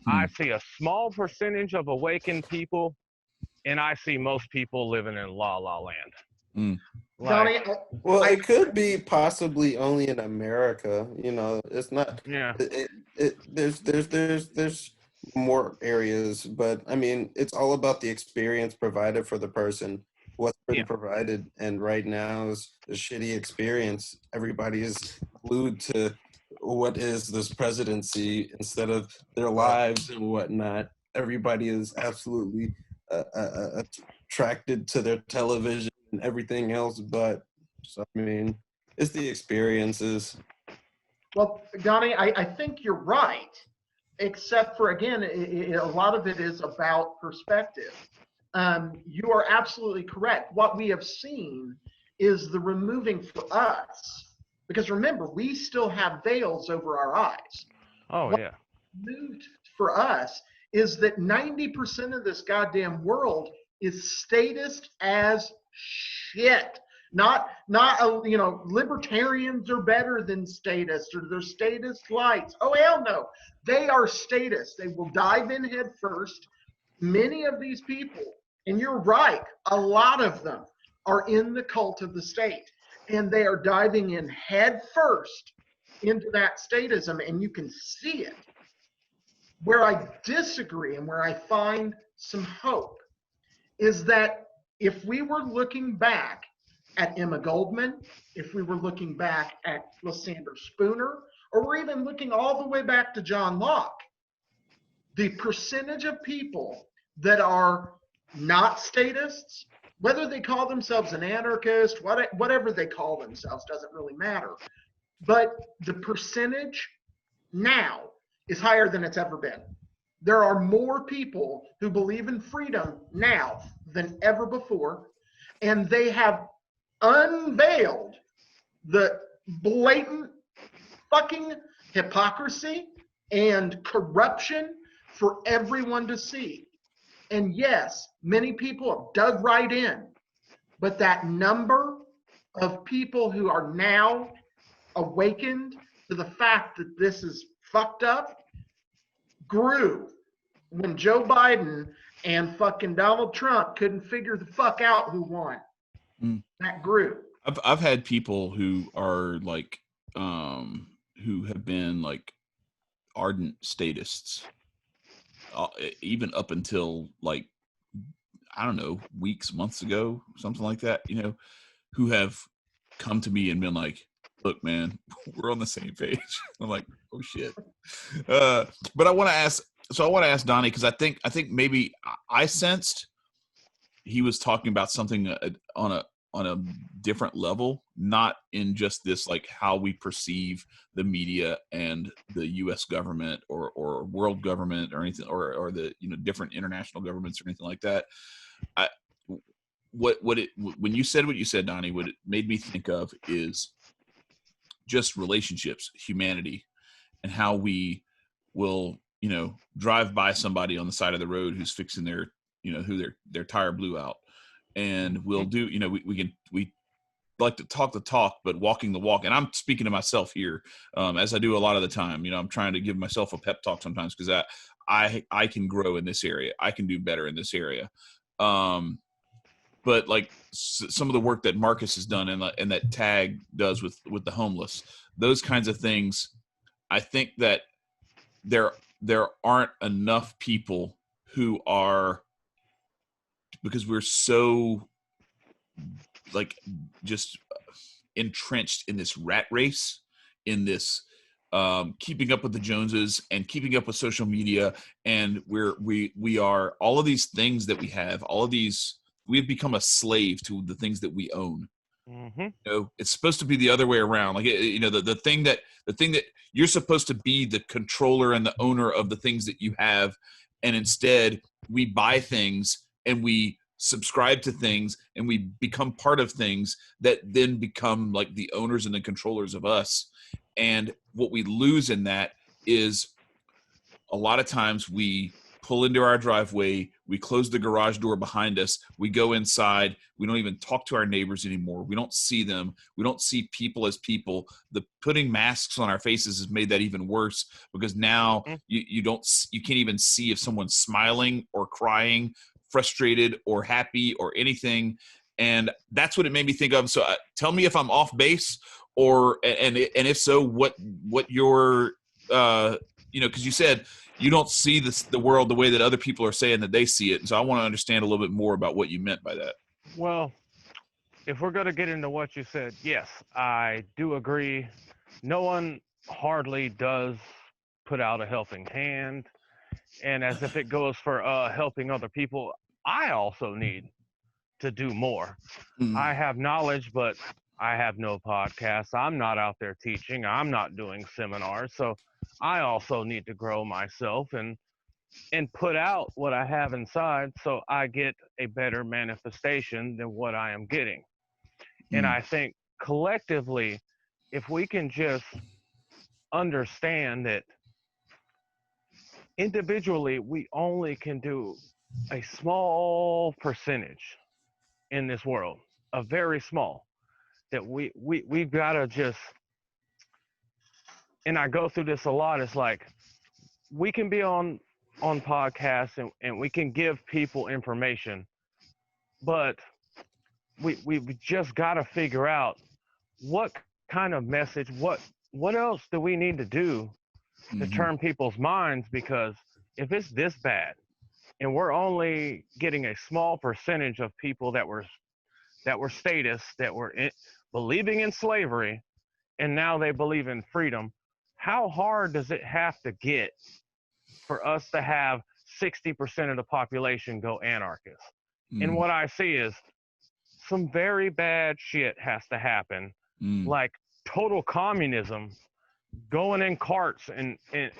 I see a small percentage of awakened people, and I see most people living in la la land. Donnie, Well, it could be possibly only in America. You know, it's not. Yeah. There's more areas, but I mean, it's all about the experience provided for the person. What's been provided, and right now is a shitty experience. Everybody is glued to what is this presidency instead of their lives and whatnot. Everybody is absolutely attracted to their television and everything else, but so I mean, it's the experiences. well, Donnie, I think you're right, except for, again, a lot of it is about perspective. You are absolutely correct. What we have seen is the removing for us, because remember, we still have veils over our eyes. Oh, what yeah. moved for us is that 90% of this goddamn world is statist as shit. Not you know, libertarians are better than statists, or they're statist lights. Oh, hell no. They are statists. They will dive in head first. Many of these people, and you're right, a lot of them are in the cult of the state, and they are diving in head first into that statism, and you can see it. Where I disagree and where I find some hope is that if we were looking back at Emma Goldman, if we were looking back at Lysander Spooner, or we're even looking all the way back to John Locke, the percentage of people that are not statists, whether they call themselves an anarchist, whatever they call themselves, doesn't really matter. But the percentage now is higher than it's ever been. There are more people who believe in freedom now than ever before, and they have unveiled the blatant fucking hypocrisy and corruption for everyone to see. And yes, many people have dug right in, but that number of people who are now awakened to the fact that this is fucked up grew when Joe Biden and fucking Donald Trump couldn't figure the fuck out who won. That grew. I've had people who are like who have been like ardent statists, even up until like, I don't know, weeks, months ago, something like that, you know, who have come to me and been like, look, man, we're on the same page. I'm like, oh shit. But I want to ask Donnie, because I think maybe I sensed he was talking about something on a different level, not in just this like how we perceive the media and the U.S. government or world government or anything, or the, you know, different international governments or anything like that. When you said what you said, Donnie, what it made me think of is just relationships, humanity, and how we will, you know, drive by somebody on the side of the road who's fixing their, you know, who their tire blew out, and we'll do, you know, we like to talk the talk, but walking the walk. And I'm speaking to myself here, as I do a lot of the time. You know, I'm trying to give myself a pep talk sometimes, because I can grow in this area. I can do better in this area. But like some of the work that Marcus has done and that Tag does with the homeless, those kinds of things, I think that there aren't enough people who are, because we're so like just entrenched in this rat race, in this keeping up with the Joneses and keeping up with social media, and we are all of these things that we have, all of these, we've become a slave to the things that we own. Mm-hmm. You know, it's supposed to be the other way around. Like, you know, the thing that you're supposed to be the controller and the owner of the things that you have, and instead we buy things and we subscribe to things and we become part of things that then become like the owners and the controllers of us. And what we lose in that is a lot of times we pull into our driveway, we close the garage door behind us, we go inside, we don't even talk to our neighbors anymore, we don't see them, we don't see people as people. The putting masks on our faces has made that even worse, because now you can't even see if someone's smiling or crying, frustrated or happy or anything. And that's what it made me think of. So tell me if I'm off base, or and if so, what your you know, because you said you don't see the world the way that other people are saying that they see it. And so I want to understand a little bit more about what you meant by that. Well, if we're going to get into what you said, yes, I do agree. No one hardly does put out a helping hand. And as if it goes for helping other people, I also need to do more. I have knowledge, but I have no podcasts. I'm not out there teaching. I'm not doing seminars. So I also need to grow myself and put out what I have inside, so I get a better manifestation than what I am getting. And I think collectively, if we can just understand that individually we only can do a small percentage in this world, a very small, that we've got to just, and I go through this a lot, it's like we can be on podcasts and we can give people information, but we've just got to figure out what kind of message, what else do we need to do to turn people's minds, because if it's this bad and we're only getting a small percentage of people that were statists, that were believing in slavery, and now they believe in freedom, how hard does it have to get for us to have 60% of the population go anarchist? And what I see is some very bad shit has to happen, like total communism, going in carts and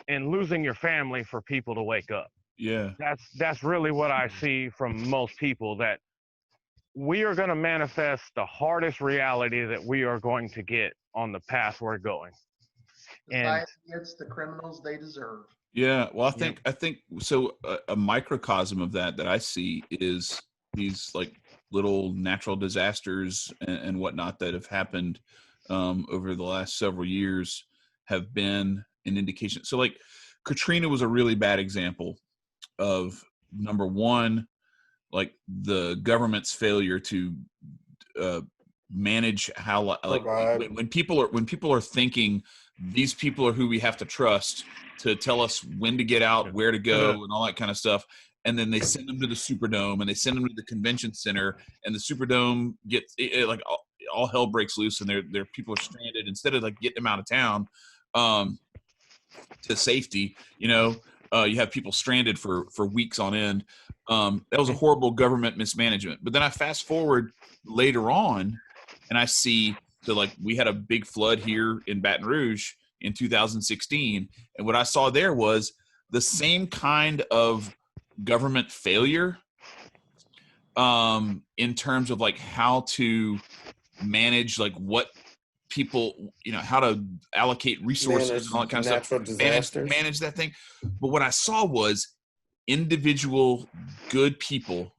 losing your family for people to wake up. Yeah. That's really what I see from most people, that we are going to manifest the hardest reality that we are going to get on the path we're going. Society gets the criminals they deserve. Yeah, well, I think so. A microcosm of that I see is these like little natural disasters and whatnot that have happened over the last several years have been an indication. So, like Katrina was a really bad example of, number one, like the government's failure to manage how, like, when people are thinking these people are who we have to trust to tell us when to get out, where to go, and all that kind of stuff. And then they send them to the Superdome, and they send them to the convention center, and the Superdome gets like all hell breaks loose, and their people are stranded. Instead of like getting them out of town to safety, you know, you have people stranded for weeks on end. That was a horrible government mismanagement. But then I fast forward later on, and I see, so like we had a big flood here in Baton Rouge in 2016, and what I saw there was the same kind of government failure in terms of like how to manage like what people, you know, how to allocate resources and all that kind of stuff, manage that thing. But what I saw was individual good people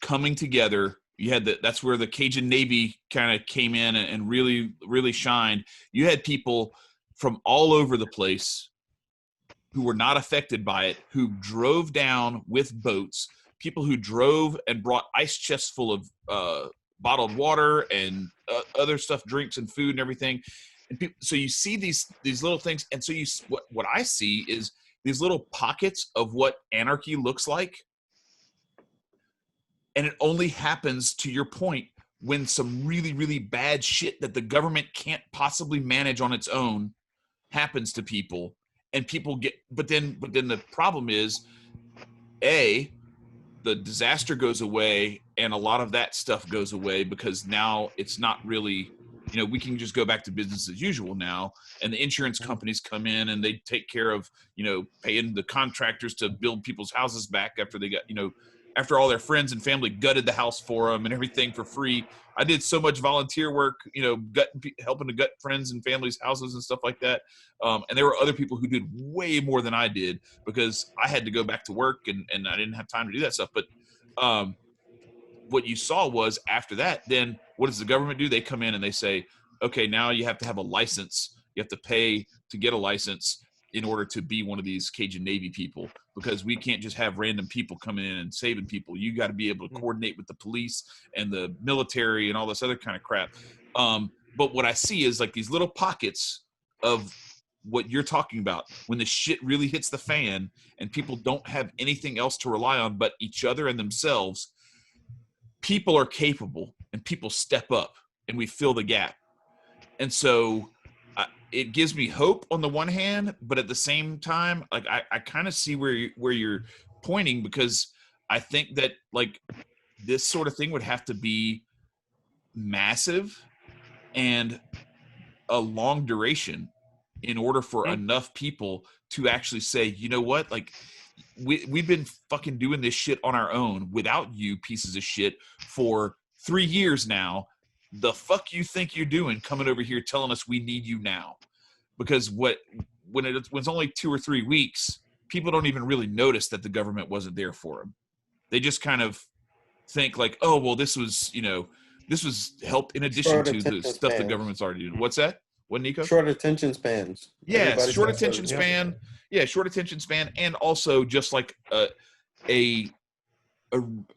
coming together. You had that's where the Cajun Navy kind of came in and really, really shined. You had people from all over the place who were not affected by it, who drove down with boats, people who drove and brought ice chests full of bottled water and other stuff, drinks and food and everything. And people, so you see these little things. And so what I see is these little pockets of what anarchy looks like. And it only happens, to your point, when some really, really bad shit that the government can't possibly manage on its own happens to people, and people get, but then the problem is, the disaster goes away, and a lot of that stuff goes away because now it's not really, we can just go back to business as usual now, and the insurance companies come in and they take care of, paying the contractors to build people's houses back after they got, after all their friends and family gutted the house for them and everything for free. I did so much volunteer work, helping to gut friends and families' houses and stuff like that. And there were other people who did way more than I did because I had to go back to work and I didn't have time to do that stuff. But what you saw was after that, then what does the government do? They come in and they say, okay, now you have to have a license. You have to pay to get a license in order to be one of these Cajun Navy people, because we can't just have random people coming in and saving people. You got to be able to coordinate with the police and the military and all this other kind of crap. But what I see is like these little pockets of what you're talking about when the shit really hits the fan and people don't have anything else to rely on but each other and themselves. People are capable and people step up and we fill the gap. And so it gives me hope on the one hand, but at the same time, like I kind of see where you're pointing, because I think that like this sort of thing would have to be massive and a long duration in order for enough people to actually say, you know what, like we've been fucking doing this shit on our own without you pieces of shit for 3 years now. The fuck you think you're doing coming over here telling us we need you now? Because when it's only 2 or 3 weeks, people don't even really notice that the government wasn't there for them. They just kind of think like, oh, well, this was help in addition to the stuff the government's already doing. What's that? What, Nico? Short attention spans. Yeah, short attention span. Yeah, short attention span, and also just like a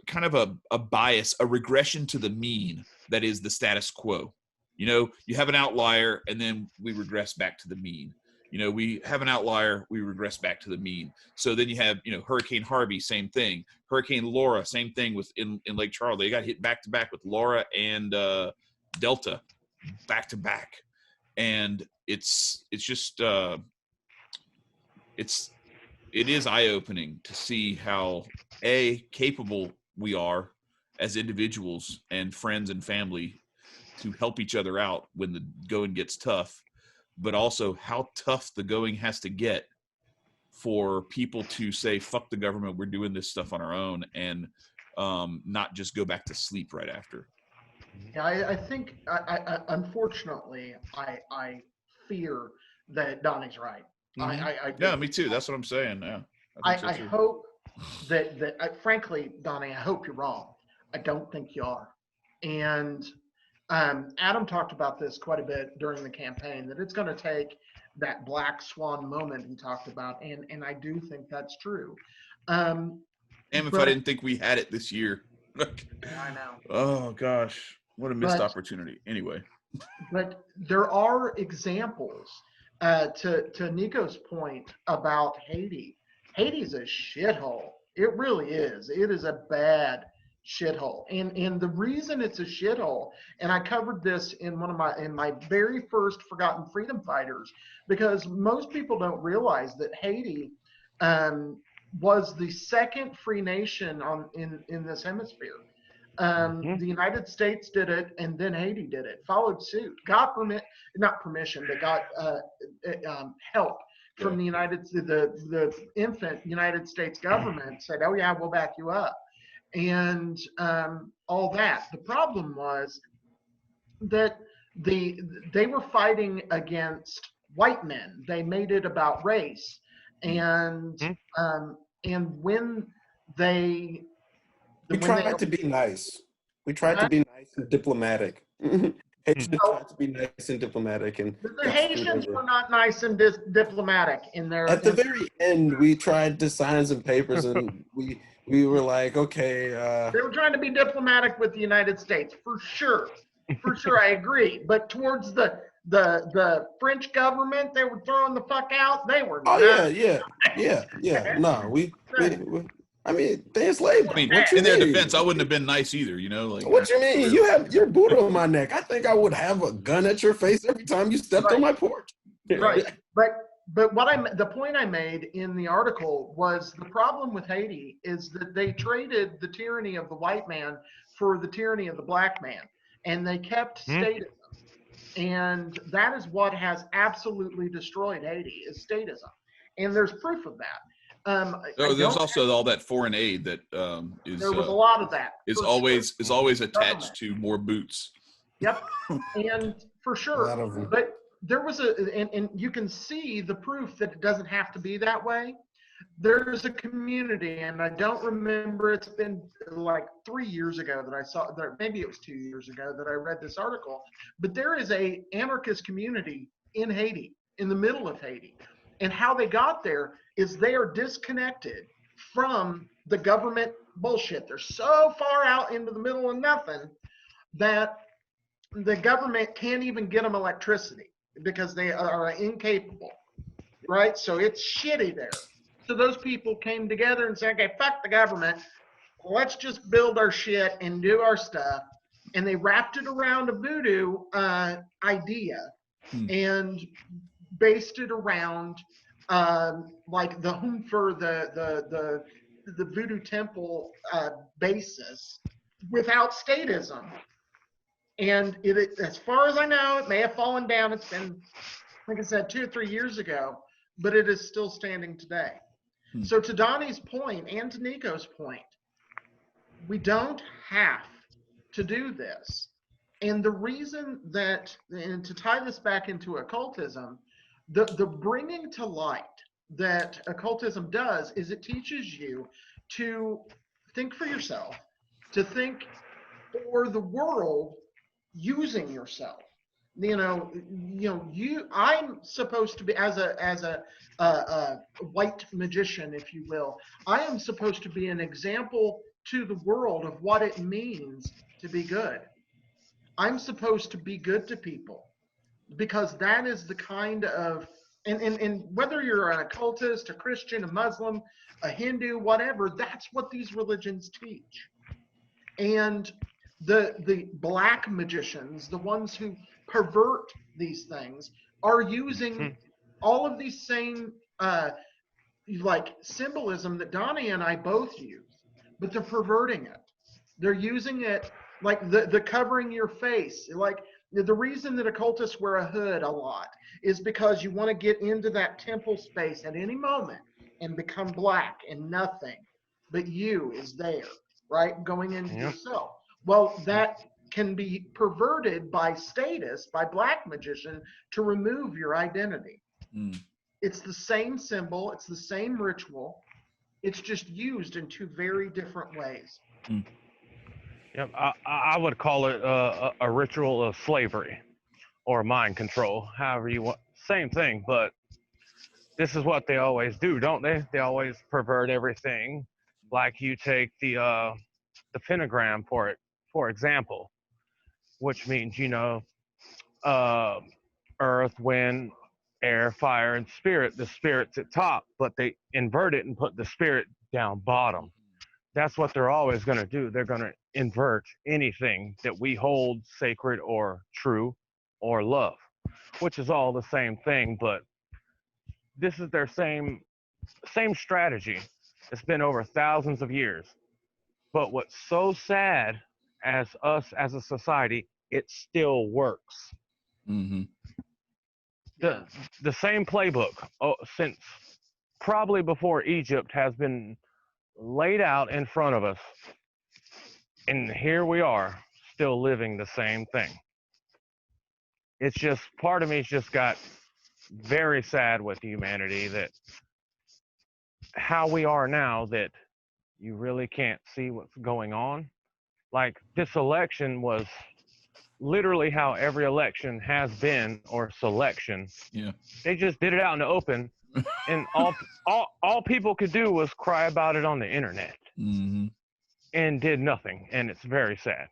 kind of a bias, a regression to the mean that is the status quo. You have an outlier, and then we regress back to the mean. We have an outlier, we regress back to the mean. So then you have, Hurricane Harvey, same thing. Hurricane Laura, same thing with in Lake Charles. They got hit back to back with Laura and Delta, back to back, and it's just it is eye-opening to see how capable we are as individuals and friends and family to help each other out when the going gets tough, but also how tough the going has to get for people to say, fuck the government, we're doing this stuff on our own, and not just go back to sleep right after. Yeah, I think, unfortunately, I fear that Donnie's right. Mm-hmm. Yeah, me too. That's what I'm saying. Yeah, I hope that frankly, Donnie, I hope you're wrong. I don't think you are. And Adam talked about this quite a bit during the campaign, that it's going to take that black swan moment he talked about, and I do think that's true. And if I didn't think we had it this year. I know. Oh gosh, what a missed opportunity. Anyway. But there are examples. To Nico's point about Haiti. Haiti's a shithole. It really is. It is a bad shithole. And the reason it's a shithole, and I covered this in my very first Forgotten Freedom Fighters, because most people don't realize that Haiti was the second free nation in this hemisphere. The United States did it, and then Haiti did it, followed suit, got not permission, but got help from the infant United States government, said, oh yeah, we'll back you up. And all that. The problem was that they were fighting against white men. They made it about race. And when they... We tried to be nice. We tried to be nice and diplomatic. Haitians tried to be nice and diplomatic, and the Haitians were not nice and diplomatic in their. At the very end, we tried to sign some papers, and we were like, okay. They were trying to be diplomatic with the United States, for sure. For sure, I agree. But towards the French government, they were throwing the fuck out. They were. Oh yeah. No, we I mean, they enslaved. I mean, in their defense, I wouldn't have been nice either, Like, what you mean? You have your boot on my neck. I think I would have a gun at your face every time you stepped on my porch. Right. But the point I made in the article was the problem with Haiti is that they traded the tyranny of the white man for the tyranny of the black man, and they kept statism. And that is what has absolutely destroyed Haiti, is statism. And there's proof of that. There's also all that foreign aid that is. There was a lot of that. Is always attached to more boots. Yep, and for sure. But there was and you can see the proof that it doesn't have to be that way. There's a community, and I don't remember, it's been like 3 years ago that I saw, maybe it was 2 years ago that I read this article, but there is a anarchist community in Haiti, in the middle of Haiti. And how they got there is they are disconnected from the government bullshit. They're so far out into the middle of nothing that the government can't even get them electricity because they are incapable, right? So it's shitty there. So those people came together and said, okay, fuck the government. Let's just build our shit and do our stuff. And they wrapped it around a voodoo idea and based it around like the Humfer, the voodoo temple basis without statism. And as far as I know, it may have fallen down. It's been, like I said, 2 or 3 years ago, but it is still standing today. So to Donnie's point and to Nico's point, we don't have to do this. And the reason that, and to tie this back into occultism, the bringing to light that occultism does is it teaches you to think for yourself, to think for the world using yourself. I'm supposed to be, as a white magician, if you will, I am supposed to be an example to the world of what it means to be good. I'm supposed to be good to people because that is the kind of, and whether you're an occultist, a Christian, a Muslim, a Hindu, whatever, that's what these religions teach. And the black magicians, the ones who pervert these things, are using all of these same like symbolism that Donnie and I both use, but they're perverting it. They're using it like the covering your face. Like the reason that occultists wear a hood a lot is because you want to get into that temple space at any moment and become black and nothing but you is there, right? Going into yourself. Well, that can be perverted by status, by black magician, to remove your identity. It's the same symbol, it's the same ritual, it's just used in 2 very different ways. Yep, I would call it a ritual of slavery or mind control, however you want. Same thing, but this is what they always do, don't they? They always pervert everything. Like you take the pentagram for example, which means, earth, wind, air, fire, and spirit. The spirit's at top, but they invert it and put the spirit down bottom. That's what they're always going to do. They're going to invert anything that we hold sacred or true or love, which is all the same thing, but this is their same strategy. It's been over thousands of years. But what's so sad as us as a society, it still works. The same playbook since probably before Egypt has been laid out in front of us, and here we are still living the same thing. It's just, part of me's just got very sad with humanity, that how we are now, that you really can't see what's going on. Like this election was literally how every election has been, or selection. Yeah. They just did it out in the open, and all people could do was cry about it on the internet, and did nothing, and it's very sad.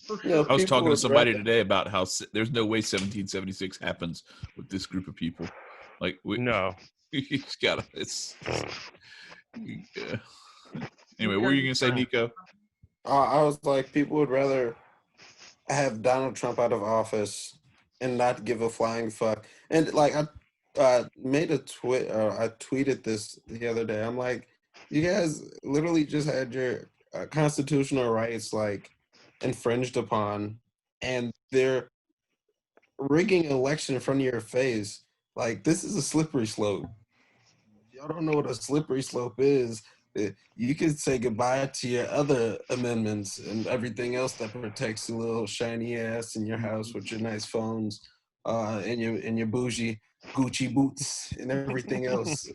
I was talking to somebody today about how there's no way 1776 happens with this group of people. Like no, it's gotta. It's. Yeah. Anyway, what were you gonna say, Nico? I was like, people would rather have Donald Trump out of office and not give a flying fuck. And like, made a tweet. I tweeted this the other day. I'm like, you guys literally just had your constitutional rights like infringed upon, and they're rigging an election in front of your face. Like, this is a slippery slope. Y'all don't know what a slippery slope is. You could say goodbye to your other amendments and everything else that protects the little shiny ass in your house with your nice phones, and your bougie Gucci boots and everything else.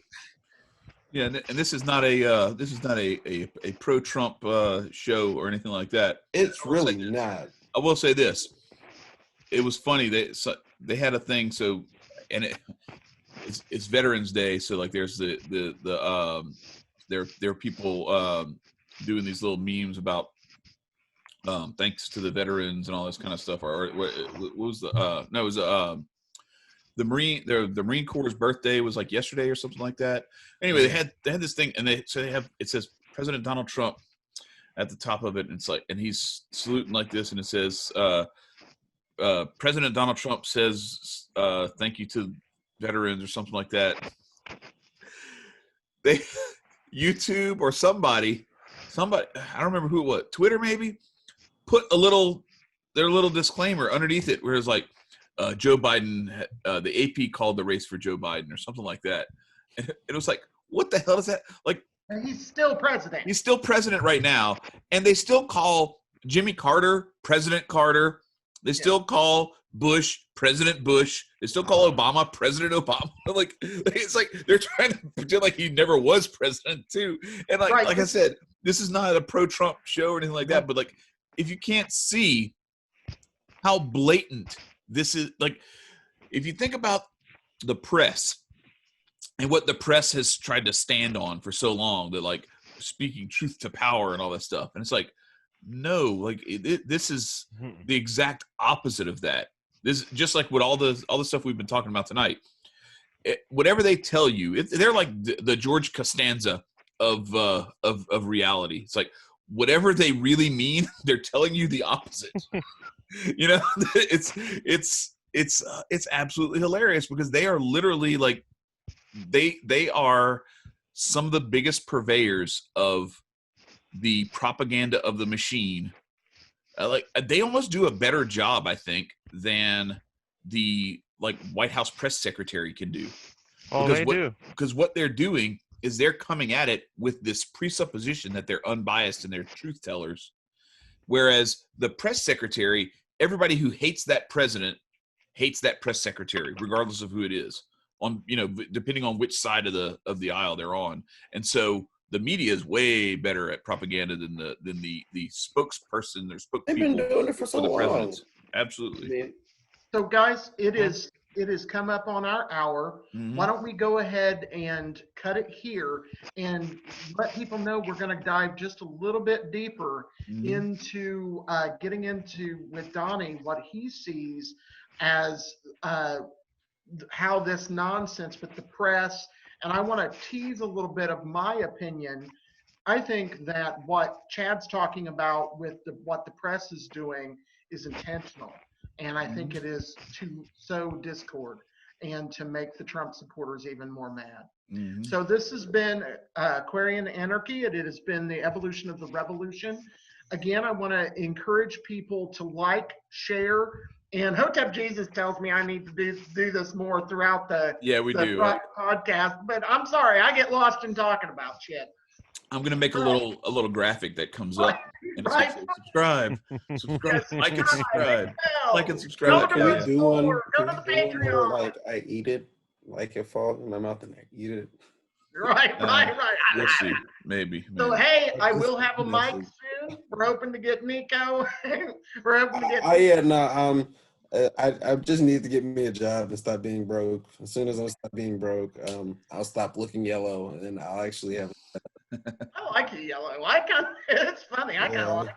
Yeah, and this is not a pro-Trump show or anything like that. It's really not. I will say this: it was funny. They had a thing. So, and it's Veterans Day. So like, there's there are people doing these little memes about thanks to the veterans and all this kind of stuff. Or what was the no, it was the Marine Corps' birthday was like yesterday or something like that. Anyway, they had this thing, and it says President Donald Trump at the top of it, and it's like, and he's saluting like this, and it says President Donald Trump says thank you to veterans or something like that. They YouTube or somebody I don't remember who it was, Twitter maybe, put their little disclaimer underneath it where it's like, Joe Biden, the AP called the race for Joe Biden or something like that. And it was like, what the hell is that? Like, And he's still president. he's still president right now. And they still call Jimmy Carter President Carter. They still call Bush President Bush. They still call Obama President Obama. Like, it's like they're trying to pretend like he never was president too. And like, like I said, this is not a pro-Trump show or anything like that. But like, if you can't see how blatant this is, like, if you think about the press and what the press has tried to stand on for so long, that like speaking truth to power and all that stuff, and it's like, no, like this is the exact opposite of that. This just like what all the stuff we've been talking about tonight. Whatever they tell you, they're like the George Costanza of reality. It's like whatever they really mean, they're telling you the opposite. You know, it's absolutely hilarious because they are literally like they are some of the biggest purveyors of the propaganda of the machine. Like they almost do a better job, I think, than the like White House press secretary can do. Oh, they do. Because what they're doing is they're coming at it with this presupposition that they're unbiased and they're truth tellers. Whereas the press secretary, everybody who hates that president hates that press secretary, regardless of who it is, on, you know, depending on which side of the aisle they're on. And so the media is way better at propaganda than the spokesperson or spokespeople. They've been doing it for so long. Absolutely. So guys, it has come up on our hour. Mm-hmm. Why don't we go ahead and cut it here and let people know we're going to dive just a little bit deeper into getting into with Donnie what he sees as how this nonsense with the press. And I want to tease a little bit of my opinion. I think that what Chad's talking about with what the press is doing is intentional. And I think it is to sow discord and to make the Trump supporters even more mad. Mm-hmm. So this has been Aquarian Anarchy. It has been the evolution of the revolution. Again, I want to encourage people to like, share, and Hotep Jesus tells me I need to do this more throughout the podcast. But I'm sorry, I get lost in talking about shit. I'm gonna make a little graphic that comes up and it says, subscribe, like and subscribe, like and subscribe. Can we do one? Go to the Patreon. Like I eat it, like it falls in my mouth and I eat it. Right. We'll see. Maybe. So hey, I will have a mic soon. We're hoping to get Nico. We're hoping to get. I just need to get me a job and stop being broke. As soon as I stop being broke, I'll stop looking yellow and I'll actually have. I like you yellow. It's funny. I kind of like it.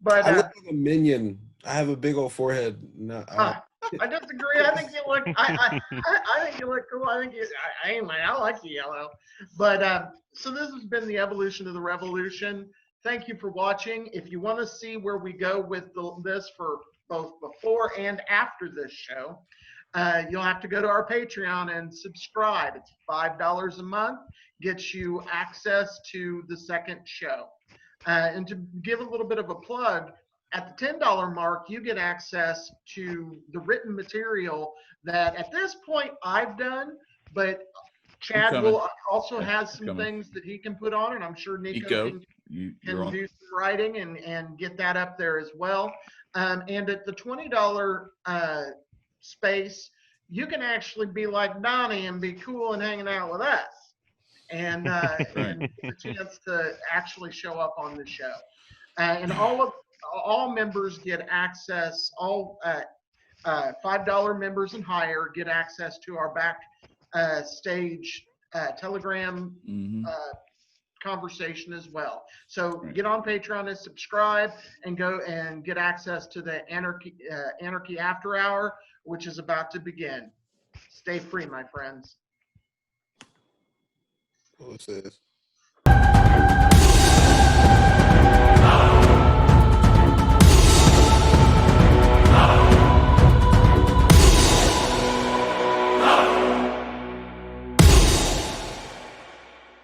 But I look like a minion. I have a big old forehead. No, I disagree. I think you look. I think you look cool. I like you yellow. But so this has been the evolution of the revolution. Thank you for watching. If you want to see where we go with this for both before and after this show, you'll have to go to our Patreon and subscribe. It's $5 a month, gets you access to the second show. And to give a little bit of a plug, at the $10 mark, you get access to the written material that at this point I've done, but Chad will also has some things that he can put on, and I'm sure Nico can do some writing and get that up there as well. And at the $20 space, you can actually be like Donnie and be cool and hanging out with us, and and get a chance to actually show up on the show. And all members get access. All $5 members and higher get access to our backstage Telegram conversation as well. So get on Patreon and subscribe, and go and get access to the Anarchy After Hour, which is about to begin. Stay free, my friends. What's this?